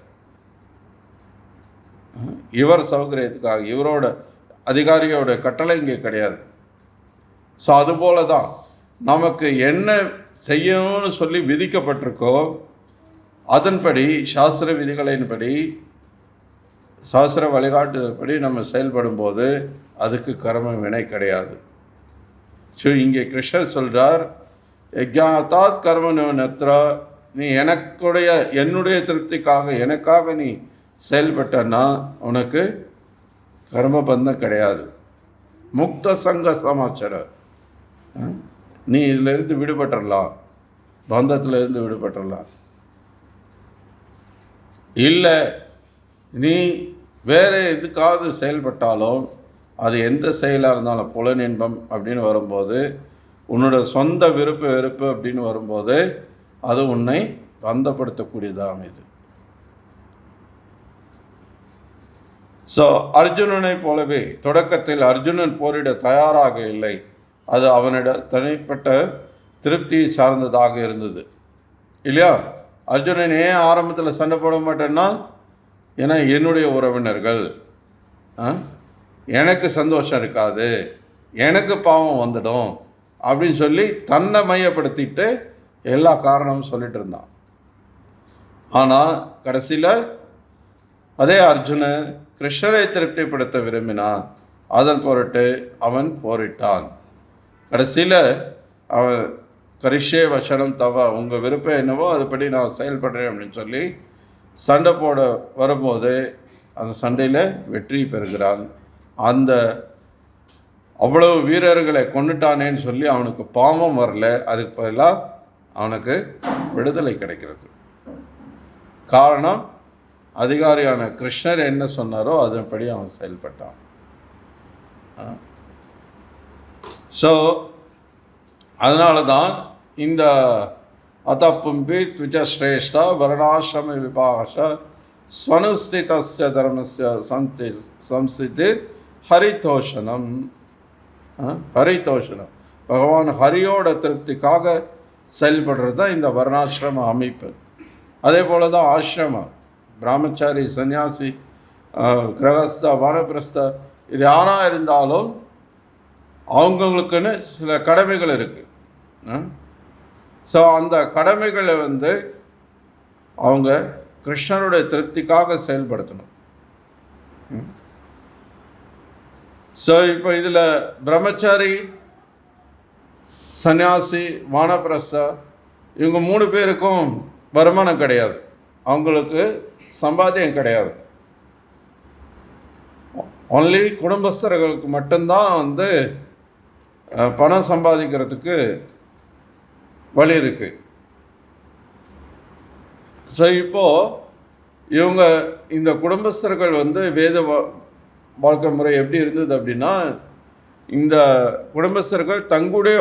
S1: இவர் சௌகரியத்துக்காக, இவரோட அதிகாரியோட கட்டளை இங்கே கிடையாது. ஸோ அதுபோல தான் நமக்கு என்ன செய்யணும்னு சொல்லி விதிக்கப்பட்டிருக்கோ அதன்படி, சாஸ்திர விதிகளின்படி, சாஸ்திர வழிகாட்டுதல்படி நம்ம செயல்படும்போது அதுக்கு கர்ம வினை கிடையாது. ஸோ இங்கே கிருஷ்ணர் சொல்கிறார், யஜ்ஞாத்தாத் கர்மனோ நத்ரா, நீ என்னுடைய திருப்திக்காக எனக்காக நீ செயல்பட்டன்னா உனக்கு கர்மபந்தம் கிடையாது. முக்த சங்க சமாச்சார, நீ இதிலிருந்து விடுபட்டுடலாம், பந்தத்திலிருந்து விடுபட்டுடலாம். இல்லை நீ வேறு எதுக்காவது செயல்பட்டாலும், அது எந்த செயலாக இருந்தாலும், புலனின்பம் அப்படின்னு வரும்போது, உன்னோட சொந்த வெறுப்பு அப்படின்னு வரும்போது அது உன்னை பந்தப்படுத்தக்கூடியதாகும். இது ஸோ அர்ஜுனனை போலவே தொடக்கத்தில் அர்ஜுனன் போரிட தயாராக இல்லை. அது அவனிட தனிப்பட்ட திருப்தியை சார்ந்ததாக இருந்தது இல்லையா? அர்ஜுனன் ஏன் ஆரம்பத்தில் சண்டை போட மாட்டேன்னா, ஏன்னா என்னுடைய உறவினர்கள், எனக்கு சந்தோஷம் இருக்காது, எனக்கு பாவம் வந்துடும் அப்படின்னு சொல்லி தன்னை மையப்படுத்திட்டு எல்லா காரணமும் சொல்லிட்டு இருந்தான். ஆனால் கடைசியில் அதே அர்ஜுனன் கிருஷ்ணரை திருப்திப்படுத்த விரும்பினான். அதன் பொருட்டு அவன் போரிட்டான். கடைசியில் அவன் கரிஷே வசனம் தவா, உங்கள் விருப்பம் என்னவோ அதுபடி நான் செயல்படுறேன் அப்படின்னு சொல்லி சண்டை போட வரும்போது அந்த சண்டையில் வெற்றி பெறுகிறான். அந்த அவ்வளவு வீரர்களை கொண்டுட்டானேன்னு சொல்லி அவனுக்கு பாவம் வரல, அதுக்கு பதிலாக அவனுக்கு விடுதலை கிடைக்கிறது. காரணம், அதிகாரியான கிருஷ்ணர் என்ன சொன்னாரோ அதன்படி அவன் செயல்பட்டான். ஸோ அதனால தான் இந்த அத்தப்பும்பி த்விஜஸ்ரேஷ்டா வர்ணாசிரம விபாஷ ஸ்வனுஸ்திதஸ்ய தர்மஸ்ய சம்சிதிர் ஹரிதோஷனம். ஹரிதோஷனம், பகவான் ஹரியோட திருப்திக்காக செயல்படுறது தான் இந்த வர்ணாசிரம அமைப்பு. அதே போல் தான் ஆசிரமம், பிரம்மச்சாரி, சன்னியாசி, கிரகஸ்தா, வானப்பிரஸ்தா, இது யாராக இருந்தாலும் அவங்கவுங்களுக்குன்னு சில கடமைகள் இருக்குது. ஸோ அந்த கடமைகளை வந்து அவங்க கிருஷ்ணனுடைய திருப்திக்காக செயல்படுத்தணும். ஸோ இப்போ இதில் பிரம்மச்சாரி, சன்னியாசி, வானப்பிரஸ்தா இவங்க 3 பேருக்கும் வருமானம் கிடையாது, அவங்களுக்கு சம்பாத்தியம் கிடையாது. ஒன்லி குடும்பஸ்தர்களுக்கு மட்டும்தான் வந்து பணம் சம்பாதிக்கிறதுக்கு வழி இருக்குது. ஸோ இப்போது இவங்க இந்த குடும்பஸ்தர்கள் வந்து வேத வாழ்க்கை முறை எப்படி இருந்தது அப்படின்னா, இந்த குடும்பஸ்தர்கள் தங்களுடைய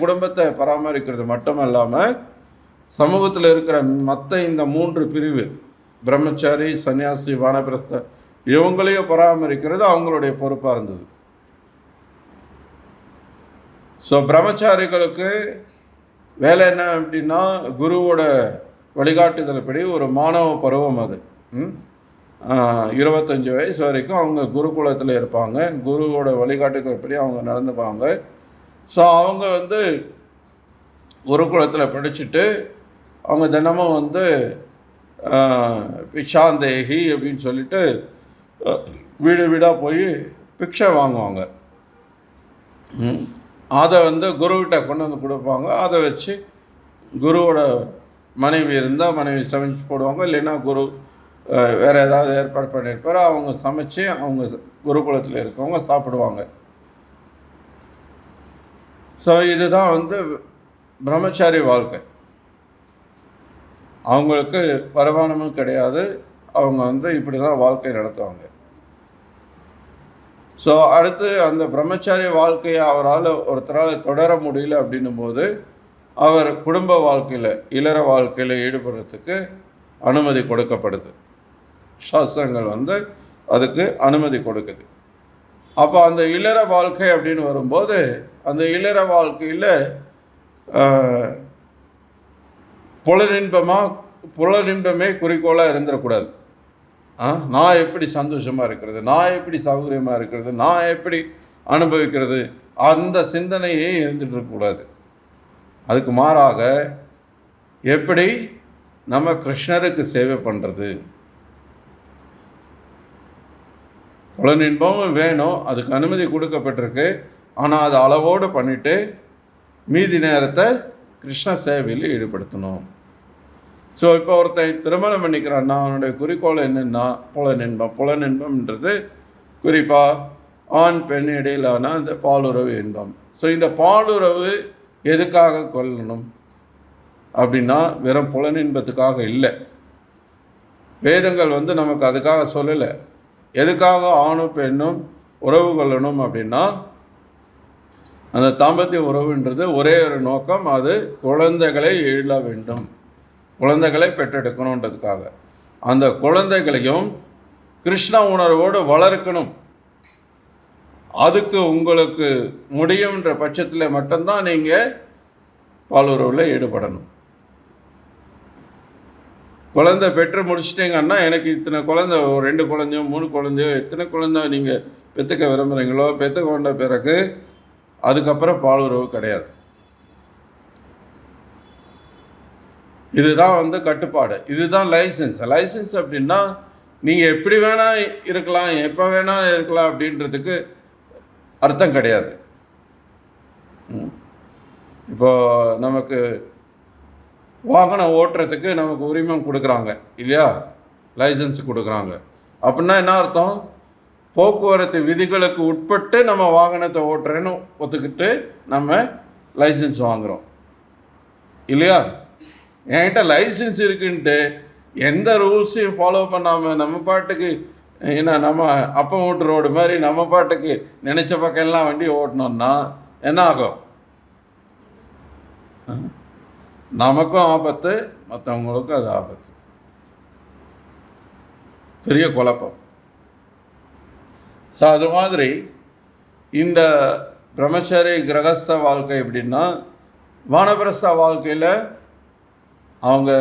S1: குடும்பத்தை பராமரிக்கிறது மட்டும் இல்லாமல் சமூகத்தில் இருக்கிற மற்ற இந்த 3 பிரிவு, பிரம்மச்சாரி, சன்னியாசி, வானப்பிரஸ்த, இவங்களையும் பராமரிக்கிறது அவங்களுடைய பொறுப்பாக இருந்தது. ஸோ பிரம்மச்சாரிகளுக்கு வேலை என்ன அப்படின்னா, குருவோட வழிகாட்டுதல்படி ஒரு மாணவ பருவம், அது 25 வயசு வரைக்கும் அவங்க குருகுலத்தில் இருப்பாங்க. குருவோட வழிகாட்டுதல்படி அவங்க நடந்துப்பாங்க. ஸோ அவங்க வந்து குருகுலத்தில் படிச்சுட்டு அவங்க தினமும் வந்து பிக்ஷாந்தேகி அப்படின்னு சொல்லிட்டு வீடு வீடாக போய் பிக்ஷை வாங்குவாங்க. அதை வந்து குருக்கிட்ட கொண்டு வந்து கொடுப்பாங்க. அதை வச்சு குருவோட மனைவி இருந்தால் மனைவி சமைச்சு போடுவாங்க, இல்லைன்னா குரு வேறு ஏதாவது ஏற்பாடு பண்ணியிருப்பார், அவங்க சமைச்சு அவங்க குருகுலத்தில் இருக்கவங்க சாப்பிடுவாங்க. ஸோ இதுதான் வந்து பிரம்மச்சாரி வாழ்க்கை. அவங்களுக்கு வருமானமும் கிடையாது, அவங்க வந்து இப்படி தான் வாழ்க்கை நடத்துவாங்க. ஸோ அடுத்து அந்த பிரம்மச்சாரி வாழ்க்கையை ஒருத்தரால் தொடர முடியல அப்படின்னும் போது அவர் குடும்ப வாழ்க்கையில், இல்லற வாழ்க்கையில் ஈடுபடுறதுக்கு அனுமதி கொடுக்கப்படுது. சாஸ்திரங்கள் வந்து அதுக்கு அனுமதி கொடுக்குது. அப்போ அந்த இல்லற வாழ்க்கை அப்படின்னு வரும்போது அந்த இல்லற வாழ்க்கையில் புலனின்பமே குறிக்கோளாக இருந்துடக்கூடாது. நான் எப்படி சந்தோஷமாக இருக்கிறது, நான் எப்படி சௌகரியமாக இருக்கிறது, நான் எப்படி அனுபவிக்கிறது, அந்த சிந்தனையே இருந்துட்டு இருக்கக்கூடாது. அதுக்கு மாறாக எப்படி நம்ம கிருஷ்ணருக்கு சேவை பண்ணுறது, புலனின்பமும் வேணும், அதுக்கு அனுமதி கொடுக்கப்பட்டிருக்கு. ஆனால் அது அளவோடு பண்ணிவிட்டு மீதி நேரத்தை கிருஷ்ண சேவையில் ஈடுபடுத்தணும். ஸோ இப்போ ஒருத்தன் திருமணம் பண்ணிக்கிறான்னா அவனுடைய குறிக்கோள் என்னென்னா புலனின்பம்ன்றது குறிப்பாக ஆண் பெண் இடையிலான அந்த பாலுறவு இன்பம். ஸோ இந்த பாலுறவு எதுக்காக கொள்ளணும் அப்படின்னா வெறும் புலனின்பத்துக்காக இல்லை. வேதங்கள் வந்து நமக்கு அதுக்காக சொல்லலை. எதுக்காக ஆணும் பெண்ணும் உறவு கொள்ளணும் அப்படின்னா, அந்த தாம்பத்திய உறவுன்றது ஒரே ஒரு நோக்கம், அது குழந்தைகளை எழ வேண்டும், குழந்தைகளை பெற்றெடுக்கணுன்றதுக்காக. அந்த குழந்தைகளையும் கிருஷ்ண உணர்வோடு வளர்க்கணும். அதுக்கு உங்களுக்கு முடியுன்ற பட்சத்தில் மட்டும்தான் நீங்கள் பாலுறவில் ஈடுபடணும். குழந்தை பெற்று முடிச்சிட்டிங்கன்னா, எனக்கு இத்தனை குழந்தை, 2 குழந்தையோ 3 குழந்தையோ எத்தனை குழந்தை நீங்கள் பெற்றுக்க விரும்புகிறீங்களோ பெற்றுக்கொண்ட பிறகு அதுக்கப்புறம் பாலுறவு கிடையாது. இதுதான் வந்து கட்டுப்பாடு, இதுதான் லைசன்ஸ் அப்படின்னா நீங்கள் எப்படி வேணால் இருக்கலாம், எப்போ வேணால் இருக்கலாம் அப்படின்றதுக்கு அர்த்தம் கிடையாது. இப்போது நமக்கு வாகனம் ஓட்டுறதுக்கு நமக்கு உரிமம் கொடுக்குறாங்க இல்லையா, லைசன்ஸ் கொடுக்குறாங்க. அப்படின்னா என்ன அர்த்தம்? போக்குவரத்து விதிகளுக்கு உட்பட்டு நம்ம வாகனத்தை ஓட்டுறேன்னு ஒத்துக்கிட்டு நம்ம லைசன்ஸ் வாங்குகிறோம் இல்லையா. என்கிட்ட லைசன்ஸ் இருக்குன்ட்டு எந்த ரூல்ஸையும் ஃபாலோ பண்ணாமல் நம்ம பாட்டுக்கு, ஏன்னா நம்ம அப்போ ஓட்டு ரோடு மாதிரி நம்ம பாட்டுக்கு நினச்ச பக்கம்லாம் வண்டி ஓட்டினோம்னா என்ன ஆகும்? நமக்கும் ஆபத்து, மற்றவங்களுக்கும் அது ஆபத்து, பெரிய குழப்பம். ஸோ அது மாதிரி இந்த பிரம்மச்சாரி கிரகஸ்த வாழ்க்கை எப்படின்னா, வானப்பிரஸ்த வாழ்க்கையில் அவங்க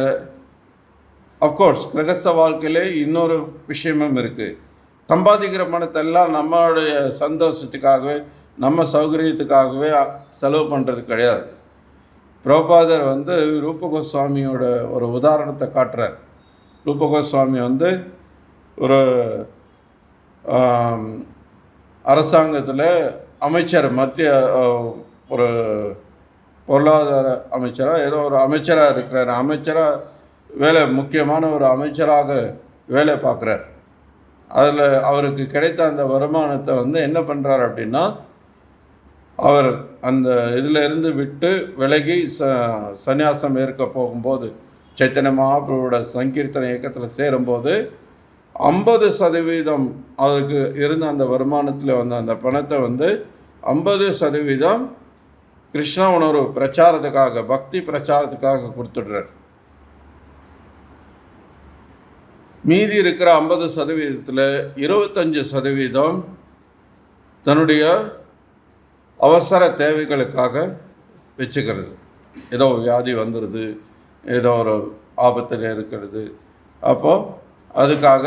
S1: அஃப்கோர்ஸ் கிரகஸ்த வாழ்க்கையில் இன்னொரு விஷயமும் இருக்குது. சம்பாதிக்கிற பணத்தெல்லாம் நம்மளுடைய சந்தோஷத்துக்காகவே நம்ம சௌகரியத்துக்காகவே செலவு பண்ணுறது கிடையாது. பிரபுபாதர் ரூப கோஸ்வாமியோட ஒரு உதாரணத்தை காட்டுறார். ரூப கோஸ்வாமி ஒரு அரசாங்கத்தில் அமைச்சர், மத்திய ஒரு பொருளாதார அமைச்சராக ஏதோ ஒரு அமைச்சராக இருக்கிறார். அமைச்சராக முக்கியமான ஒரு அமைச்சராக வேலை பார்க்குறார். அதில் அவருக்கு கிடைத்த அந்த வருமானத்தை என்ன பண்ணுறார் அப்படின்னா, அவர் அந்த இதில் இருந்து விட்டு விலகி சந்நியாசம் ஏற்க போகும்போது, சைத்தன்ய மகாபிரபுவோட சங்கீர்த்தன இயக்கத்தில் சேரும்போது 50% அவருக்கு இருந்த அந்த வருமானத்தில் அந்த பணத்தை 50% கிருஷ்ணா உணர்வு பிரச்சாரத்துக்காக, பக்தி பிரச்சாரத்துக்காக கொடுத்துடுறார். மீதி இருக்கிற 50%ல் 25% தன்னுடைய அவசர தேவைகளுக்காக வச்சுக்கிறது. ஏதோ வியாதி வந்துடுது, ஏதோ ஒரு ஆபத்தில் இருக்கிறது, அப்போது அதுக்காக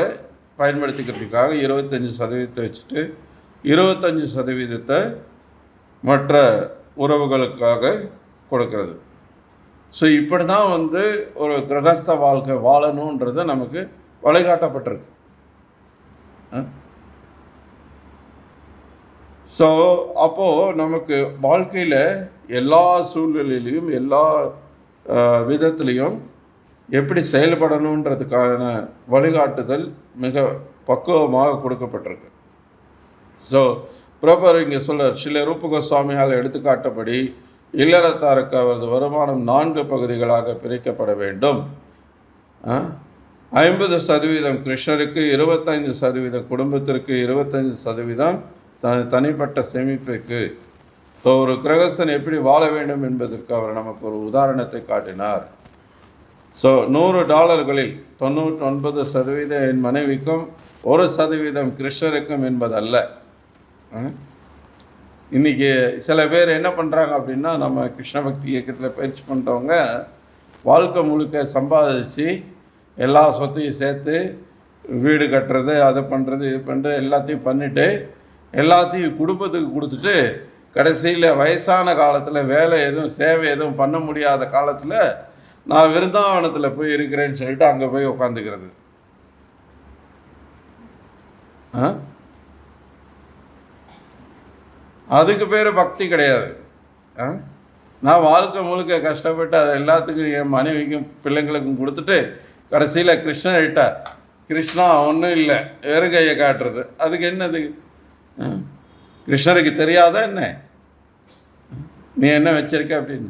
S1: பயன்படுத்திக்கிறதுக்காக 25% வச்சுட்டு 25% மற்ற உறவுகளுக்காக கொடுக்கறது. ஸோ இப்படி தான் ஒரு கிரகஸ்த வாழ்க்கை வாழணுன்றது நமக்கு வழிகாட்டப்பட்டிருக்கு. ஸோ அப்போது நமக்கு வாழ்க்கையில் எல்லா சூழ்நிலையிலையும் எல்லா விதத்துலேயும் எப்படி செயல்படணுன்றதுக்கான வழிகாட்டுதல் மிக பக்குவமாக கொடுக்கப்பட்டிருக்கு. ஸோ பிரபர் இங்கே சொல்கிறார், ஸ்ரீல ரூப கோஸ்வாமியால் எடுத்துக்காட்டபடி இல்லறத்தாருக்கு அவரது வருமானம் 4 பகுதிகளாக பிரிக்கப்பட வேண்டும். 50% கிருஷ்ணருக்கு, 25% குடும்பத்திற்கு, 25% தனிப்பட்ட சேமிப்புக்கு. ஸோ ஒரு கிரகஸ்தன் எப்படி வாழ வேண்டும் என்பதற்கு அவர் நமக்கு ஒரு உதாரணத்தை காட்டினார். ஸோ $100 99% என் மனைவிக்கும் 1% கிருஷ்ணருக்கும் என்பதல்ல. இன்றைக்கி சில பேர் என்ன பண்ணுறாங்க அப்படின்னா, நம்ம கிருஷ்ண பக்தி இயக்கத்தில் பயிற்சி பண்ணுறவங்க வாழ்க்கை முழுக்க சம்பாதிச்சு எல்லா சொத்தையும் சேர்த்து வீடு கட்டுறது, அதை பண்ணுறது, இது பண்ணுறது எல்லாத்தையும் பண்ணிவிட்டு எல்லாத்தையும் குடும்பத்துக்கு கொடுத்துட்டு கடைசியில் வயசான காலத்தில் வேலை எதுவும் சேவை எதுவும் பண்ண முடியாத காலத்தில் நான் விருந்தாவனத்தில் போய் இருக்கிறேன்னு சொல்லிட்டு அங்கே போய் உட்காந்துக்கிறது. அதுக்கு பேர் பக்தி கிடையாது. நான் வாழ்க்கை முழுக்க கஷ்டப்பட்டு அதை எல்லாத்துக்கும் என் மனைவிக்கும் பிள்ளைங்களுக்கும் கொடுத்துட்டு கடைசியில் கிருஷ்ணர்கிட்ட கிருஷ்ணா ஒன்றும் இல்லை வெறும் கையை காட்டுறது, அதுக்கு என்னது? கிருஷ்ணருக்கு தெரியாதா என்ன நீ என்ன வச்சிருக்க அப்படின்னு?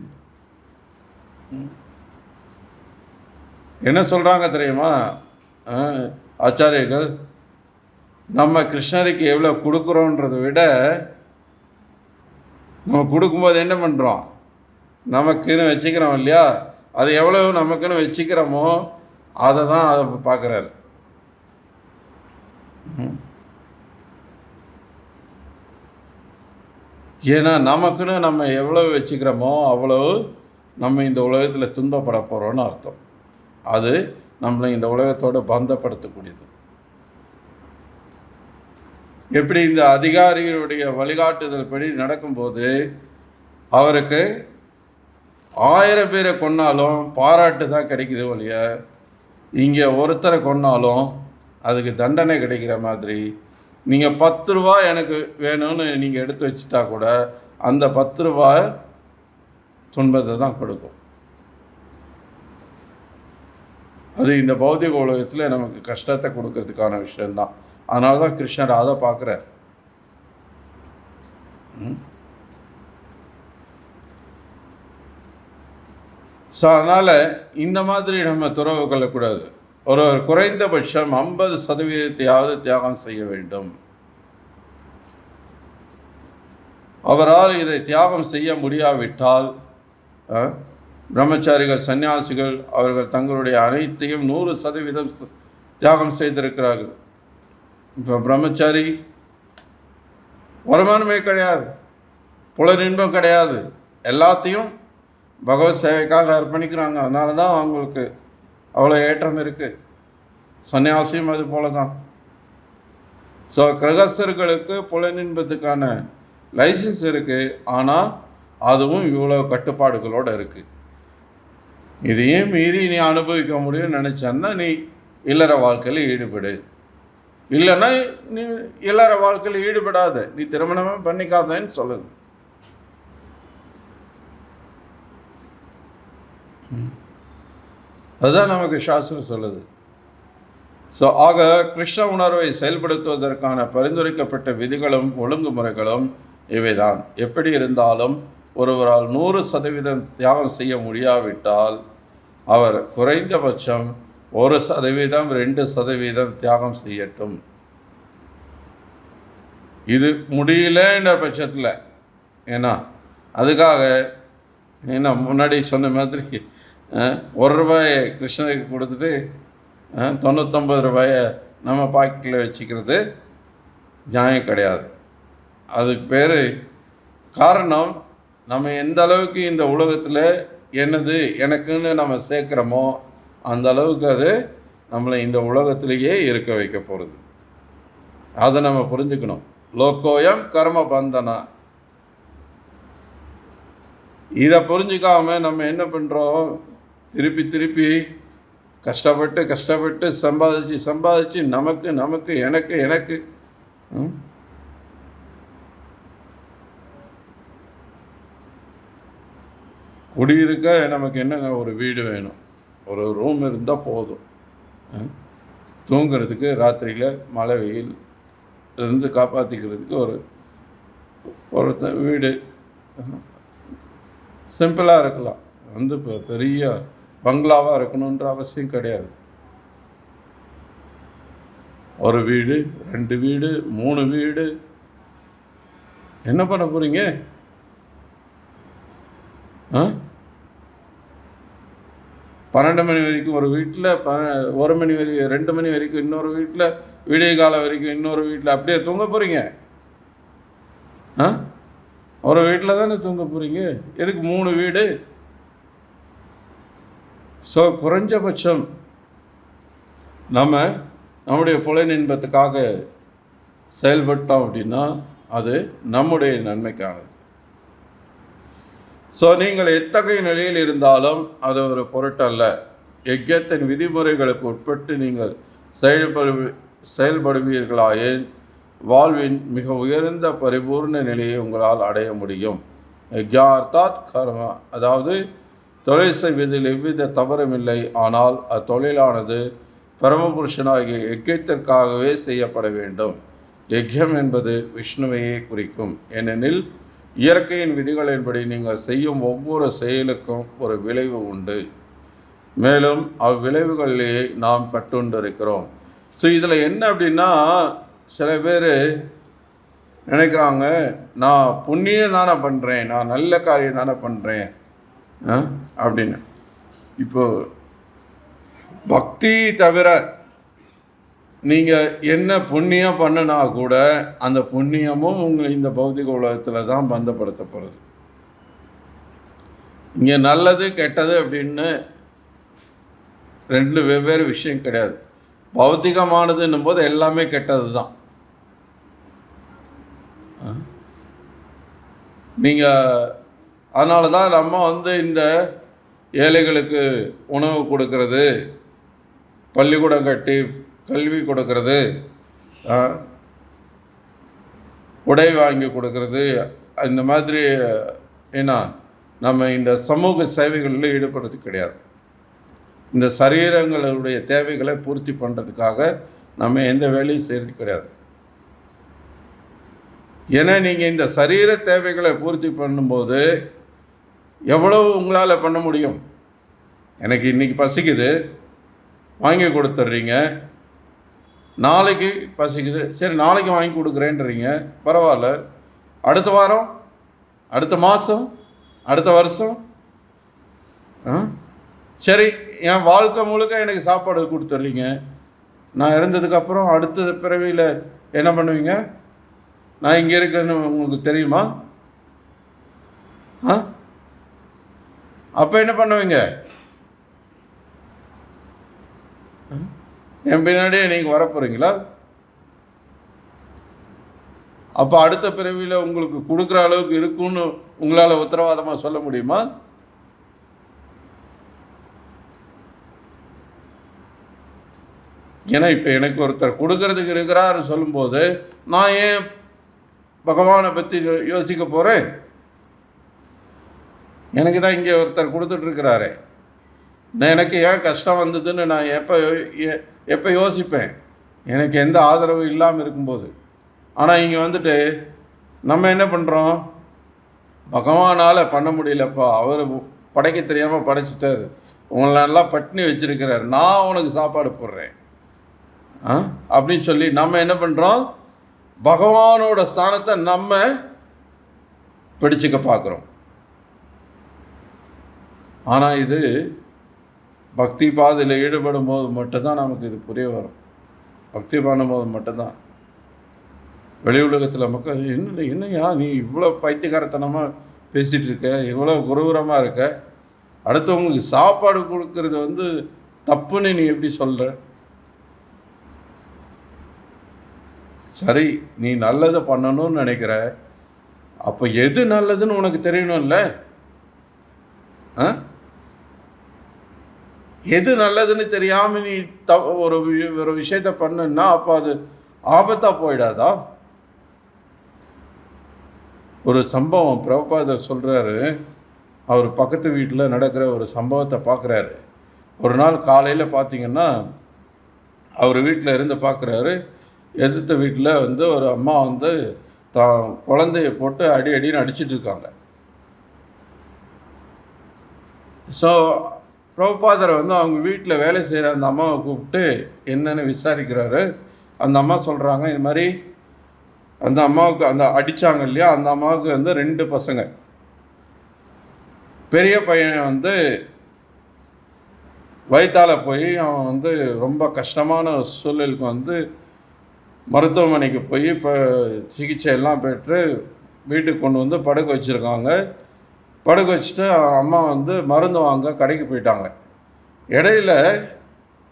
S1: என்ன சொல்கிறாங்க தெரியுமா ஆச்சாரியர்கள்? நம்ம கிருஷ்ணருக்கு எவ்வளோ கொடுக்குறோன்றதை விட நம்ம கொடுக்கும்போது என்ன பண்ணுறோம், நமக்குன்னு வச்சுக்கிறோம் இல்லையா, அது எவ்வளோ நமக்குன்னு வச்சுக்கிறோமோ அதை தான் அதை பார்க்குறாரு. ஏன்னா நமக்குன்னு நம்ம எவ்வளோ வச்சுக்கிறோமோ அவ்வளோ நம்ம இந்த உலகத்தில் துன்பப்பட போகிறோன்னு அர்த்தம். அது நம்மளை இந்த உலகத்தோடு பந்தப்படுத்தக்கூடியது. எப்படி இந்த அதிகாரிகளுடைய வழிகாட்டுதல் படி நடக்கும்போது அவருக்கு 1000 பேரை கொன்னாலும் பாராட்டு தான் கிடைக்குது ஒழிய, இங்கே ஒருத்தரை கொன்னாலும் அதுக்கு தண்டனை கிடைக்கிற மாதிரி நீங்கள் 10 ரூபா எனக்கு வேணும்னு நீங்கள் எடுத்து வச்சுட்டா கூட அந்த 10 ரூபா துன்பத்தை தான் கொடுக்கும். அது இந்த பௌதிக உலகத்தில் நமக்கு கஷ்டத்தை கொடுக்கறதுக்கான விஷயந்தான். அதனால தான் கிருஷ்ணர் அதை பார்க்குறார். ஸோ அதனால் இந்த மாதிரி நம்ம துறவு கொள்ளக்கூடாது. ஒரு குறைந்தபட்சம் 50% தியாகம் செய்ய வேண்டும். அவரால் இதை தியாகம் செய்ய முடியாவிட்டால் பிரம்மச்சாரிகள், சன்னியாசிகள் அவர்கள் தங்களுடைய அனைத்தையும் 100% தியாகம் செய்திருக்கிறார்கள். இப்போ பிரம்மச்சாரி வருமானமே கிடையாது, புலனின்பம் கிடையாது, எல்லாத்தையும் பகவத் சேவைக்காக அர்ப்பணிக்கிறாங்க. அதனால தான் அவங்களுக்கு அவ்வளோ ஏற்றம் இருக்குது. சன்னியாசியும் அது போல தான். ஸோ கிரகஸ்தர்களுக்கு புலனின்பத்துக்கான லைசன்ஸ் இருக்குது, ஆனால் அதுவும் இவ்வளோ கட்டுப்பாடுகளோடு இருக்குது. இதையும் மீறி நீ அனுபவிக்க முடியும்னு நினச்சன்னா நீ இல்லற வாழ்க்கையில் ஈடுபடு. இல்லைன்னா நீ இல்லற வாழ்க்கையில் ஈடுபடாத, நீ திருமணமே பண்ணிக்காதன்னு சொல்லுது. அதுதான் நமக்கு சாஸ்திரம் சொல்லுது. ஸோ ஆக கிருஷ்ண உணர்வை செயல்படுத்துவதற்கான பரிந்துரைக்கப்பட்ட விதிகளும் ஒழுங்குமுறைகளும் இவைதான். எப்படி இருந்தாலும் ஒருவரால் 100% தியாகம் செய்ய முடியாவிட்டால் அவர் குறைந்தபட்சம் 1%, 2% தியாகம் செய்யட்டும். இது முடியலன்ற பட்சத்தில், ஏன்னா அதுக்காக ஏன்னா முன்னாடி சொன்ன மாதிரி ₹1 கிருஷ்ணருக்கு கொடுத்துட்டு 99 நம்ம பாக்கெட்டில் வச்சுக்கிறது நியாயம் கிடையாது. அதுக்கு பேர் காரணம், நம்ம எந்த அளவுக்கு இந்த உலகத்தில் என்னது எனக்குன்னு நம்ம சேர்க்குறோமோ அந்த அளவுக்கு அது நம்மளை இந்த உலகத்திலேயே இருக்க வைக்க போகிறது. அதை நம்ம புரிஞ்சுக்கணும். லோக்கோயம் கர்ம பந்தனா. இதை புரிஞ்சுக்காமல் நம்ம என்ன பண்ணுறோம், திருப்பி திருப்பி கஷ்டப்பட்டு சம்பாதிச்சு நமக்கு எனக்கு குடியிருக்க நமக்கு என்னங்க, ஒரு வீடு வேணும், ஒரு ரூம் இருந்தால் போதும். தூங்குறதுக்கு ராத்திரியில் மழை வெயில் இருந்து காப்பாற்றிக்கிறதுக்கு ஒரு வீடு சிம்பிளாக இருக்கலாம். இப்போ பெரிய பங்களாவாக இருக்கணுன்ற அவசியம் கிடையாது. ஒரு வீடு, 2 வீடு, 3 வீடு, என்ன பண்ண போகிறீங்க? 12 மணி வரைக்கும் ஒரு வீட்டில், 1 மணி வரைக்கும், 2 மணி வரைக்கும் இன்னொரு வீட்டில், விடிய காலம் வரைக்கும் இன்னொரு வீட்டில், அப்படியே தூங்க போகிறீங்க? ஒரு வீட்டில் தானே தூங்க போகிறீங்க. எதுக்கு 3 வீடு? ஸோ குறைஞ்சபட்சம் நம்முடைய புலன் இன்பத்துக்காக செயல்பட்டோம் அப்படின்னா அது நம்முடைய நன்மைக்கானது. ஸோ நீங்கள் எத்தகைய நிலையில் இருந்தாலும் அது ஒரு பொருட்டல்ல. யஜ்யத்தின் விதிமுறைகளுக்கு உட்பட்டு நீங்கள் செயல்படுவீர்களாயின் வாழ்வின் மிக உயர்ந்த பரிபூர்ண நிலையை உங்களால் அடைய முடியும். யஜ்யார்த்தாத் கர்மா, அதாவது தொழில் செய்வதில் எவ்வித தவறும் இல்லை. ஆனால் அத்தொழிலானது பரமபுருஷனாகிய யஜ்யத்திற்காகவே செய்யப்பட வேண்டும். யஜ்யம் என்பது விஷ்ணுவையே குறிக்கும். ஏனெனில் இயற்கையின் விதிகளின்படி நீங்கள் செய்யும் ஒவ்வொரு செயலுக்கும் ஒரு விளைவு உண்டு. மேலும் அவ்விளைவுகளிலேயே நாம் கட்டுண்டிருக்கிறோம். ஸோ இதில் என்ன அப்படின்னா, சில பேர் நினைக்கிறாங்க, நான் புண்ணியம் தானே பண்ணுறேன், நான் நல்ல காரியம் தானே பண்ணுறேன் அப்படின்னு. இப்போ பக்தி தவிர நீங்கள் என்ன புண்ணியம் பண்ணினா கூட அந்த புண்ணியமும் உங்களை இந்த பௌதிக உலகத்தில் தான் பந்தப்படுத்த போகிறது. இங்கே நல்லது கெட்டது அப்படின்னு 2 வெவ்வேறு விஷயம் கிடையாது. பௌத்திகமானதுன்னும் போது எல்லாமே கெட்டது தான். நீங்கள் அதனால தான் நம்ம இந்த ஏழைகளுக்கு உணவு கொடுக்கறது, பள்ளிக்கூடம் கட்டி கல்வி கொடுக்கறது, உடை வாங்கி கொடுக்கறது, இந்த மாதிரி ஏன்னா நம்ம இந்த சமூக சேவைகளில் ஈடுபடுறது கிடையாது. இந்த சரீரங்களுடைய தேவைகளை பூர்த்தி பண்ணுறதுக்காக நம்ம எந்த வேலையும் செய்கிறது கிடையாது. ஏன்னா நீங்கள் இந்த சரீர தேவைகளை பூர்த்தி பண்ணும்போது எவ்வளவு உங்களால் பண்ண முடியும்? எனக்கு இன்றைக்கி பசிக்குது, வாங்கி கொடுத்துட்றீங்க. நாளைக்கு பசிக்குது, சரி நாளைக்கு வாங்கி கொடுக்குறேன்றீங்க, பரவாயில்ல. அடுத்த வாரம், அடுத்த மாதம், அடுத்த வருஷம், சரி என் வாழ்க்கை முழுக்க எனக்கு சாப்பாடு கொடுத்துட்றீங்க. நான் இறந்ததுக்கப்புறம் அடுத்த பிறவியில் என்ன பண்ணுவீங்க? நான் இங்கே இருக்கேன்னு உங்களுக்கு தெரியுமா? அப்போ என்ன பண்ணுவீங்க? என் பின்னாடியே நீங்கள் வரப்போகிறீங்களா? அப்போ அடுத்த பிறவியில் உங்களுக்கு கொடுக்குற அளவுக்கு இருக்குன்னு உங்களால் உத்தரவாதமாக சொல்ல முடியுமா? ஏன்னா இப்போ எனக்கு ஒருத்தர் கொடுக்கறதுக்கு இருக்கிறாரு சொல்லும்போது நான் ஏன் பகவானை பற்றி யோசிக்க போகிறேன்? எனக்கு தான் இங்கே ஒருத்தர் கொடுத்துட்ருக்கிறாரே, எனக்கு ஏன் கஷ்டம் வந்ததுன்னு நான் எப்போ யோசிப்பேன்? எனக்கு எந்த ஆதரவு இல்லாமல் இருக்கும்போது. ஆனால் இங்கே வந்துட்டு நம்ம என்ன பண்ணுறோம்? பகவானால் பண்ண முடியலப்பா, அவர் படைக்க தெரியாமல் படைச்சிட்டார், உங்களெல்லாம் பட்டினி வச்சுருக்கிறார், நான் உனக்கு சாப்பாடு போடுறேன் அப்படின்னு சொல்லி நம்ம என்ன பண்ணுறோம்? பகவானோட ஸ்தானத்தை நம்ம பிடிச்சிக்க பார்க்குறோம். ஆனால் இது பக்தி பாதையில் ஈடுபடும் போது மட்டும்தான் நமக்கு இது புரிய வரும். பக்தி பண்ணும்போது மட்டும்தான். வெளி உலகத்தில் மக்கள் என்னையா நீ இவ்வளோ பைத்தியகாரத்தனமாக பேசிகிட்டு இருக்க, இவ்வளோ குரூரமாக இருக்க, அடுத்தவங்களுக்கு சாப்பாடு கொடுக்கறது தப்புன்னு நீ எப்படி சொல்கிற? சரி, நீ நல்லதை பண்ணணும்னு நினைக்கிற, அப்போ எது நல்லதுன்னு உனக்கு தெரியணும்ல? எது நல்லதுன்னு தெரியாமல் நீ ஒரு விஷயத்த பண்ணுன்னா அப்போ அது ஆபத்தாக போயிடாதா? ஒரு சம்பவம் பிரபுபாதர் சொல்கிறாரு. அவர் பக்கத்து வீட்டில் நடக்கிற ஒரு சம்பவத்தை பார்க்குறாரு. ஒரு நாள் காலையில் பார்த்திங்கன்னா அவர் வீட்டில் இருந்து பார்க்குறாரு, எதிர்த்த வீட்டில் ஒரு அம்மா தான் குழந்தைய போட்டு அடின்னு அடிச்சிட்டு இருக்காங்க. ஸோ பிரபுபாதர் அவங்க வீட்டில் வேலை செய்கிற அந்த அம்மாவை கூப்பிட்டு என்னென்னு விசாரிக்கிறாரு. அந்த அம்மா சொல்கிறாங்க, இது மாதிரி அந்த அம்மாவுக்கு அடித்தாங்க இல்லையா, அந்த அம்மாவுக்கு 2 பசங்க. பெரிய பையன் வயிற்றால் போய் அவன் ரொம்ப கஷ்டமான சூழலுக்கு மருத்துவமனைக்கு போய் இப்போ சிகிச்சை எல்லாம் பெற்று வீட்டுக்கு கொண்டு படுக்க வச்சுருக்காங்க. படுக்க வச்சுட்டு அம்மா மருந்து வாங்க கடைக்கு போயிட்டாங்க. இடையில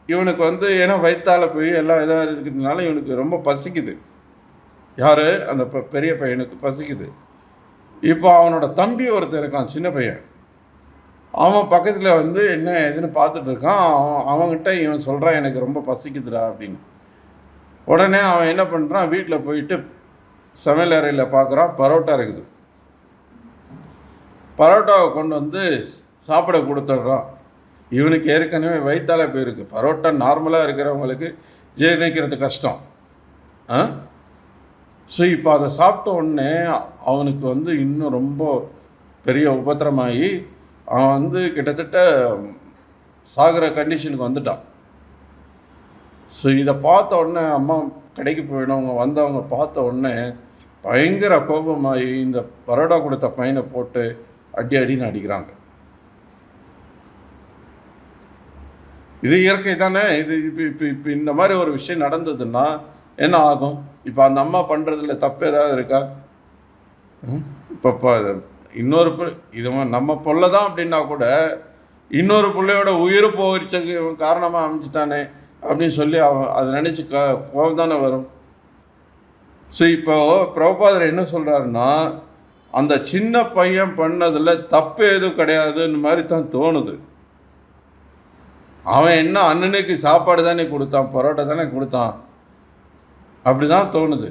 S1: இவனுக்கு ஏன்னா வயிற்றால் போய் எல்லாம் இதாக இருக்கிறதுனால இவனுக்கு ரொம்ப பசிக்குது. யார்? அந்த பெரிய பையனுக்கு பசிக்குது. இப்போ அவனோட தம்பி ஒருத்தர் இருக்கான், சின்ன பையன். அவன் பக்கத்தில் என்ன ஏதுன்னு பார்த்துட்டு இருக்கான். அவன்கிட்ட இவன் சொல்கிறான், எனக்கு ரொம்ப பசிக்குதுடா அப்படின்னு. உடனே அவன் என்ன பண்ணுறான், வீட்டில் போயிட்டு சமையல் அறையில் பார்க்குறான், பரோட்டா இருக்குது. பரோட்டாவை கொண்டு சாப்பிட கொடுத்துட்றான். இவனுக்கு ஏற்கனவே வயிற்றால போயிருக்கு. பரோட்டா நார்மலாக இருக்கிறவங்களுக்கு ஜீரணிக்கிறது கஷ்டம். ஸோ இப்போ அதை சாப்பிட்ட உடனே அவனுக்கு இன்னும் ரொம்ப பெரிய உபத்திரமாகி அவன் கிட்டத்தட்ட சாகிற கண்டிஷனுக்கு வந்துட்டான். ஸோ இதை பார்த்த உடனே அம்மா கடைக்கு போயிடவங்க வந்தவங்க பார்த்த உடனே பயங்கர கோபமாகி இந்த பரோட்டா கொடுத்த பையனை போட்டு அடின்னு அடிக்கிறாங்க. இது இயற்கை தானே. இது இப்போ இந்த மாதிரி ஒரு விஷயம் நடந்ததுன்னா என்ன ஆகும்? இப்போ அந்த அம்மா பண்ணுறதுல தப்பு ஏதாவது இருக்கா? இப்போ இன்னொரு இது நம்ம பிள்ளை தான் அப்படின்னா கூட இன்னொரு பிள்ளையோட உயிர் போகிறதுக்கு காரணமாக அமைச்சுட்டானே அப்படின்னு சொல்லி அவன் அதை நினச்சி கோபம் தானே வரும். ஸோ இப்போ பிரபுபாதர் என்ன சொல்கிறாருன்னா, அந்த சின்ன பையன் பண்ணதில் தப்பு எதுவும் கிடையாதுன்னு மாதிரி தான் தோணுது. அவன் என்ன அண்ணனுக்கு சாப்பாடு தானே கொடுத்தான், பரோட்டா தானே கொடுத்தான், அப்படி தான் தோணுது.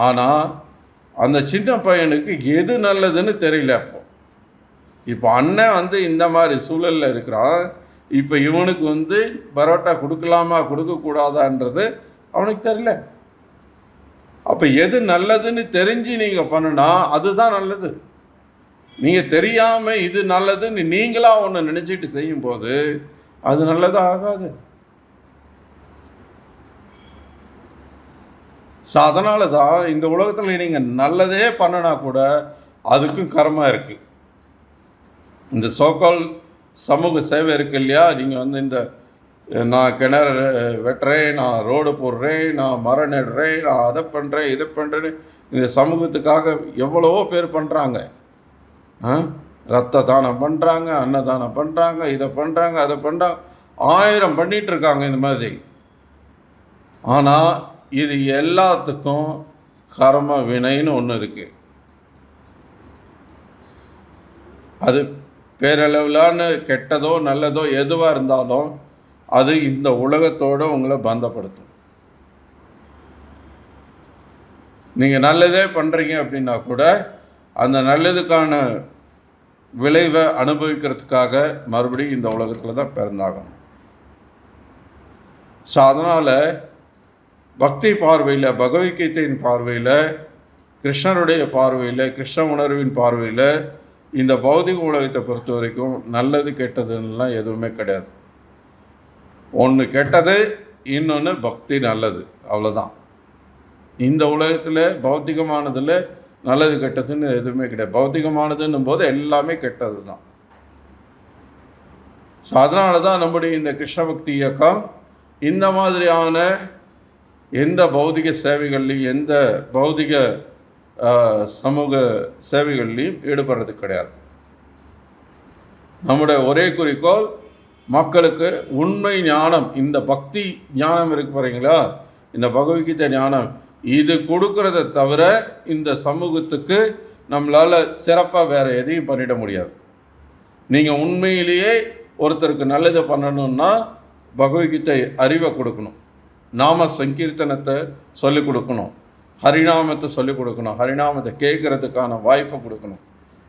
S1: ஆனால் அந்த சின்ன பையனுக்கு எது நல்லதுன்னு தெரியல. இப்போ அண்ணன் இந்த மாதிரி சூழலில் இருக்கிறான். இப்போ இவனுக்கு பரோட்டா கொடுக்கலாமா கொடுக்கக்கூடாதான்றது அவனுக்கு தெரியல. அப்போ எது நல்லதுன்னு தெரிஞ்சு நீங்கள் பண்ணுனா அதுதான் நல்லது. நீங்கள் தெரியாமல் இது நல்லதுன்னு நீங்களாக ஒன்று நினச்சிட்டு செய்யும்போது அது நல்லதாக ஆகாது. ஸோ அதனால தான் இந்த உலகத்தில் நீங்கள் நல்லதே பண்ணினா கூட அதுக்கும் கர்மா இருக்குது. இந்த சோக்கால் சமூக சேவை இருக்குது இல்லையா, நீங்கள் இந்த நான் கிணறு வெட்டுறேன், நான் ரோடு போடுறேன், நான் மரம் நடுறேன், நான் அதை பண்ணுறேன் இதை பண்ணுறேன்னு இந்த சமூகத்துக்காக எவ்வளவோ பேர் பண்ணுறாங்க. ரத்த தானம் பண்ணுறாங்க, அன்னதானம் பண்ணுறாங்க, இதை பண்ணுறாங்க, அதை பண்ணுறாங்க, 1000 பண்ணிகிட்டு இருக்காங்க இந்த மாதிரி. ஆனால் இது எல்லாத்துக்கும் கர்ம வினைன்னு ஒன்று இருக்குது. அது பேரளவிலான கெட்டதோ நல்லதோ எதுவாக இருந்தாலும் அது இந்த உலகத்தோடு உங்களை பந்தப்படுத்தும். நீங்கள் நல்லதே பண்ணுறீங்க அப்படின்னா கூட அந்த நல்லதுக்கான விளைவை அனுபவிக்கிறதுக்காக மறுபடியும் இந்த உலகத்தில் தான் பிறந்தாகணும். ஸோ அதனால் பக்தி பார்வையில், பகவத்கீதையின் பார்வையில், கிருஷ்ணருடைய பார்வையில், கிருஷ்ண உணர்வின் பார்வையில் இந்த பௌதிக உலகத்தை பொறுத்த வரைக்கும் நல்லது கெட்டதுன்னெலாம் எதுவுமே கிடையாது. ஒன்று கெட்டது, இன்னொன்று பக்தி நல்லது, அவ்வளோதான். இந்த உலகத்தில் பௌத்திகமானதில் நல்லது கெட்டதுன்னு எதுவுமே கிடையாது. பௌத்திகமானதுன்னும் போது எல்லாமே கெட்டது தான். ஸோ அதனால தான் நம்முடைய இந்த கிருஷ்ண பக்தி இயக்கம் இந்த மாதிரியான எந்த பௌதிக சேவைகள்லையும், எந்த பௌதிக சமூக சேவைகள்லையும் ஈடுபடுறது கிடையாது. நம்முடைய ஒரே குறிக்கோள் மக்களுக்கு உண்மை ஞானம், இந்த பக்தி ஞானம் இருக்கு பாருங்களா, இந்த பகவத்கீதை ஞானம், இது கொடுக்கறத தவிர இந்த சமூகத்துக்கு நம்மளால் சிறப்பாக வேறு எதையும் பண்ணிட முடியாது. நீங்கள் உண்மையிலேயே ஒருத்தருக்கு நல்லது பண்ணணுன்னா பகவத்கீதை அறிவை கொடுக்கணும், நாம சங்கீர்த்தனத்தை சொல்லிக் கொடுக்கணும், ஹரிநாமத்தை சொல்லிக் கொடுக்கணும், ஹரிநாமத்தை கேட்குறதுக்கான வாய்ப்பை கொடுக்கணும்.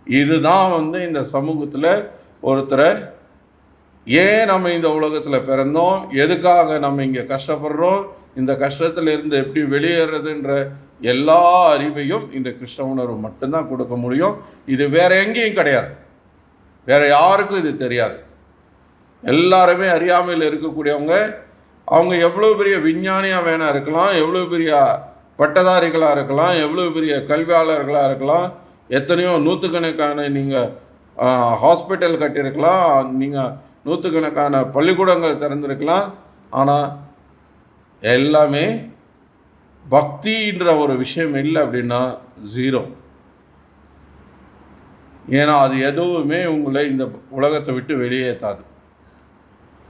S1: இதுதான் இந்த சமூகத்தில் ஒருத்தரை ஏன் நம்ம இந்த உலகத்தில் பிறந்தோம், எதுக்காக நம்ம இங்கே கஷ்டப்படுறோம், இந்த கஷ்டத்தில் இருந்து எப்படி வெளியேறதுன்ற எல்லா அறிவையும் இந்த கிருஷ்ண உணர்வு மட்டும்தான் கொடுக்க முடியும். இது வேறு எங்கேயும் கிடையாது, வேறு யாருக்கும் இது தெரியாது. எல்லாருமே அறியாமையில் இருக்கக்கூடியவங்க, அவங்க எவ்வளோ பெரிய விஞ்ஞானியாக வேணா இருக்கலாம், எவ்வளோ பெரிய பட்டதாரிகளாக இருக்கலாம், எவ்வளோ பெரிய கல்வியாளர்களாக இருக்கலாம், எத்தனையோ நூற்றுக்கணக்கான நீங்கள் ஹாஸ்பிட்டல் கட்டியிருக்கலாம், நீங்கள் நூற்றுக்கணக்கான பள்ளிக்கூடங்கள் திறந்திருக்கலாம். ஆனால் எல்லாமே பக்தின்ற ஒரு விஷயம் இல்லை அப்படின்னா ஜீரோ. ஏன்னா அது எதுவுமே உங்களை இந்த உலகத்தை விட்டு வெளியேற்றாது.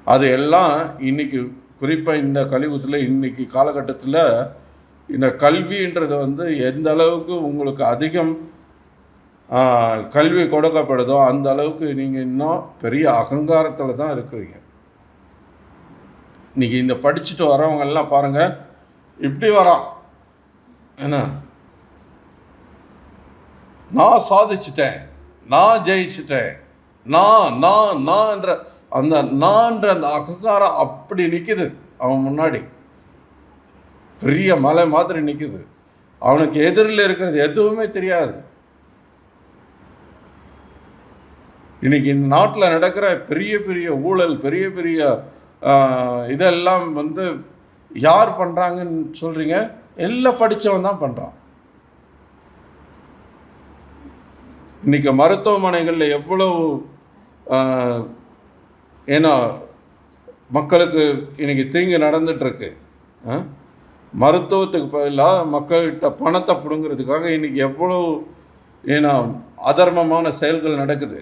S1: அது எல்லாம் இன்றைக்கி குறிப்பாக இந்த கலியுகத்தில், இன்றைக்கி காலகட்டத்தில் இந்த கல்வின்றது எந்த அளவுக்கு உங்களுக்கு அதிகம் கல்வி கொடுக்கப்படுதோ அந்த அளவுக்கு நீங்கள் இன்னும் பெரிய அகங்காரத்தில் தான் இருக்கிறீங்க. இன்றைக்கி இந்த படிச்சுட்டு வரவங்கெல்லாம் பாருங்கள், இப்படி வரான், என்ன நான் சாதிச்சிட்டேன், நான் ஜெயிச்சிட்டேன், நான்ன்ற அந்த நான்ற அந்த அகங்காரம் அப்படி நிற்குது அவன் முன்னாடி, பெரிய மலை மாதிரி நிற்குது. அவனுக்கு எதிரில் இருக்கிறது எதுவுமே தெரியாது. இன்றைக்கி இந்த நாட்டில் நடக்கிற பெரிய பெரிய ஊழல், பெரிய பெரிய இதெல்லாம் யார் பண்ணுறாங்கன்னு சொல்கிறீங்க? எல்லாம் படித்தவன் தான் பண்ணுறான். இன்றைக்கி மருத்துவமனைகளில் எவ்வளவு, ஏன்னா மக்களுக்கு இன்றைக்கி தீங்கு நடந்துகிட்ருக்கு. மருத்துவத்துக்கு பதிலாக மக்கள்கிட்ட பணத்தை பிடுங்கிறதுக்காக இன்றைக்கி எவ்வளோ அதர்மமான செயல்கள் நடக்குது.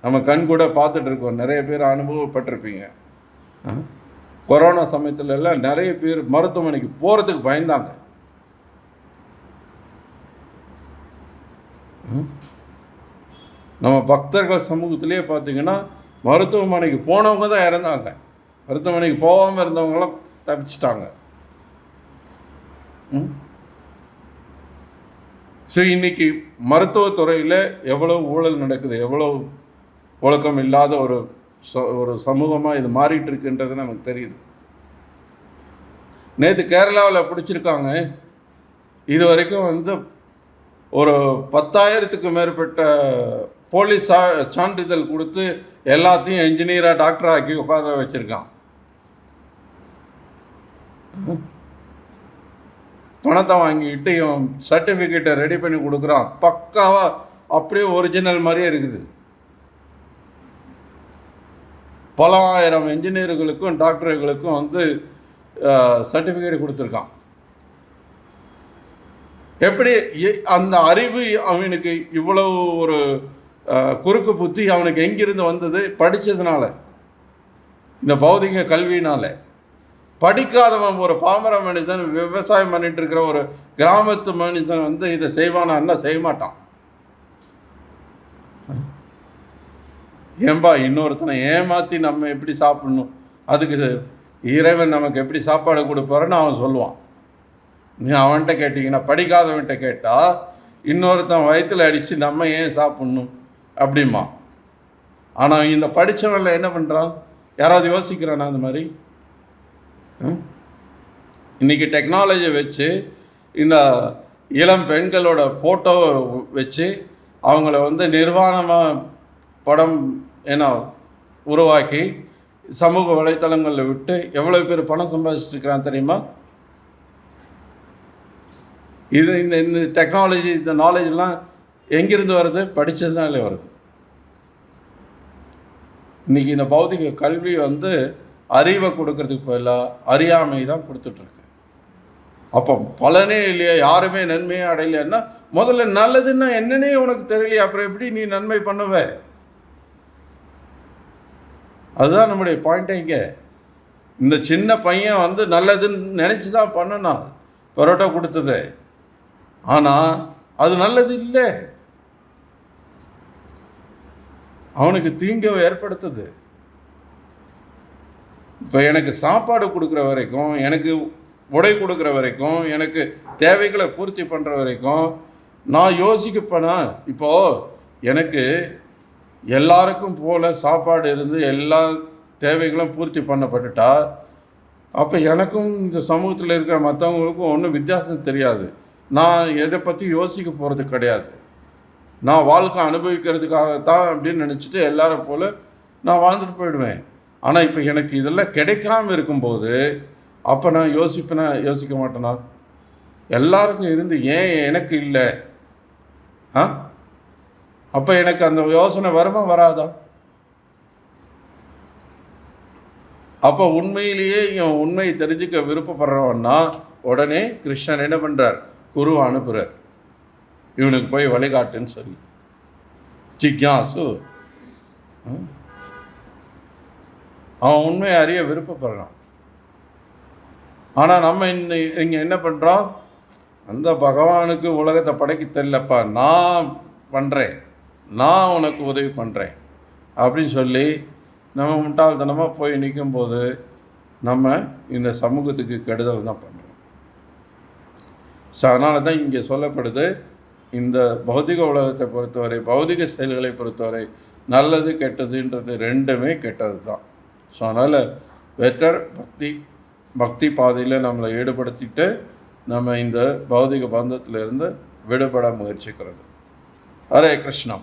S1: நம்ம கண் கூட பார்த்துட்ருக்கோம், நிறைய பேர் அனுபவப்பட்டிருப்பீங்க. கொரோனா சமயத்துல எல்லாம் நிறைய பேர் மருத்துவமனைக்கு போகிறதுக்கு பயந்தாங்க. நம்ம பக்தர்கள் சமூகத்திலே பார்த்தீங்கன்னா மருத்துவமனைக்கு போனவங்க தான் இறந்தாங்க, மருத்துவமனைக்கு போகாமல் இருந்தவங்களாம் தப்பிச்சிட்டாங்க. ஸோ இன்றைக்கி மருத்துவத்துறையில் எவ்வளோ ஊழல் நடக்குது, எவ்வளோ ஒழுக்கம் இல்லாத ஒரு சமூகமாக இது மாறிட்டு இருக்குன்றது நமக்கு தெரியுது. நேற்று கேரளாவில் பிடிச்சிருக்காங்க, இது வரைக்கும் ஒரு 10,000க்கு மேற்பட்ட போலீஸ் சான்றிதழ் கொடுத்து எல்லாத்தையும் என்ஜினியராக டாக்டர் ஆக்கி உட்கார வச்சுருக்கான். பணத்தை வாங்கிட்டு இவன் சர்டிஃபிகேட்டை ரெடி பண்ணி கொடுக்குறான், பக்காவாக அப்படியே ஒரிஜினல் மாதிரியே இருக்குது. பல ஆயிரம் என்ஜினியர்களுக்கும் டாக்டர்களுக்கும் சர்டிஃபிகேட் கொடுத்துருக்கான். எப்படி அந்த அறிவு அவனுக்கு இவ்வளவு ஒரு குறுக்கு புத்தி அவனுக்கு எங்கிருந்து வந்தது? படித்ததுனால, இந்த பௌதிக கல்வியினால். படிக்காதவன், ஒரு பாமர மனிதன், விவசாயம் பண்ணிட்டு இருக்கிற ஒரு கிராமத்து மனிதன் வந்து இதை செய்வானா? செய்ய மாட்டான். ஏன்பா இன்னொருத்தனை ஏமாற்றி நம்ம எப்படி சாப்பிடணும், அதுக்கு இறைவன் நமக்கு எப்படி சாப்பாடு கொடுப்பாருன்னு அவன் சொல்லுவான். நீ அவன்கிட்ட கேட்டிங்கன்னா, படிக்காதவன்கிட்ட கேட்டால் இன்னொருத்தன் வயிற்றில் அடித்து நம்ம ஏன் சாப்பிட்ணும் அப்படிமா. ஆனால் இந்த படித்தவனில் என்ன பண்ணுறான்? யாராவது யோசிக்கிறானா அந்த மாதிரி? இன்றைக்கி டெக்னாலஜி வச்சு இந்த இளம் பெண்களோட ஃபோட்டோவை வச்சு அவங்கள வந்து நிர்வாணமாக படம் உருவாக்கி சமூக வலைத்தளங்களில் விட்டு எவ்வளோ பேர் பணம் சம்பாதிச்சிருக்கிறான் தெரியுமா? இது இந்த டெக்னாலஜி, இந்த நாலேஜெலாம் எங்கேருந்து வருது? படித்ததுனாலே வருது. இன்றைக்கி இந்த பௌதிக கல்வி வந்து அறிவை கொடுக்கறதுக்கு பதிலாக அறியாமை தான் கொடுத்துட்ருக்கு. அப்போ பலனே இல்லையா, யாருமே நன்மையே அடையலைன்னா, முதல்ல நல்லதுன்னா என்னன்னே உனக்கு தெரியலையா, அப்புறம் எப்படி நீ நன்மை பண்ணுவ? அதுதான் நம்முடைய பாயிண்ட்டே. இங்கே இந்த சின்ன பையன் வந்து நல்லதுன்னு நினச்சி தான் பண்ணணும் பரோட்டா கொடுத்தது. ஆனால் அது நல்லது இல்லை, அவனுக்கு தீங்கை ஏற்படுத்துது. இப்போ எனக்கு சாப்பாடு கொடுக்குற வரைக்கும், எனக்கு உடை கொடுக்குற வரைக்கும், எனக்கு தேவைகளை பூர்த்தி பண்ணுற வரைக்கும் நான் யோசிக்கப்பேனா? இப்போது எனக்கு எல்லாருக்கும் போல் சாப்பாடு இருந்து எல்லா தேவைகளும் பூர்த்தி பண்ணப்பட்டுட்டா, அப்போ எனக்கும் இந்த சமூகத்தில் இருக்கிற மற்றவங்களுக்கும் ஒன்றும் வித்தியாசம் தெரியாது. நான் எதை பற்றி யோசிக்க போகிறது கிடையாது. நான் வாழ்க்கை அனுபவிக்கிறதுக்காகத்தான் அப்படின்னு நினச்சிட்டு எல்லாரும் போல் நான் வாழ்ந்துட்டு போயிடுவேன். ஆனால் இப்போ எனக்கு இதெல்லாம் கிடைக்காமல் இருக்கும்போது அப்போ நான் யோசிப்பேனா? யோசிக்க மாட்டேனா? எல்லாருக்கும் இருந்து ஏன் எனக்கு இல்லை? அப்போ எனக்கு அந்த யோசனை வருமா வராதா? அப்போ உண்மையிலேயே இவன் உண்மையை தெரிஞ்சுக்க விருப்பப்படுறவன்னா உடனே கிருஷ்ணன் என்ன பண்ணுறார்? குருவை அனுப்புகிறார், இவனுக்கு போய் வழிகாட்டுன்னு சொல்லி. ஜிக்யாசு அவன் உண்மையை அறிய விருப்பப்படுறான். ஆனால் நம்ம இங்கே என்ன பண்ணுறோம்? அந்த பகவானுக்கு உலகத்தை படைக்க தெரியலப்பா, நான் பண்ணுறேன், நான் உனக்கு உதவி பண்ணுறேன் அப்படின்னு சொல்லி நம்ம முட்டாள்தனமாக போய் நிற்கும்போது நம்ம இந்த சமூகத்துக்கு கெடுதல் தான் பண்ணுறோம். ஸோ அதனால தான் இங்கே சொல்லப்படுது, இந்த பௌதிக உலகத்தை பொறுத்தவரை, பௌதிக செயல்களை பொறுத்தவரை நல்லது கெட்டதுன்றது ரெண்டுமே கெட்டது தான். ஸோ அதனால் பெட்டர் பக்தி பாதையில் நம்மளை ஈடுபடுத்திட்டு நம்ம இந்த பௌதிக பந்தத்திலிருந்து விடுபட முயற்சிக்கிறது. ஹரே கிருஷ்ணா.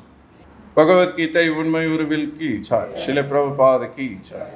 S1: பகவத்கீதை உண்மை உருவில் கீ ஜாய். ஸ்ரீல பிரபுபாத கீ ஜாய்.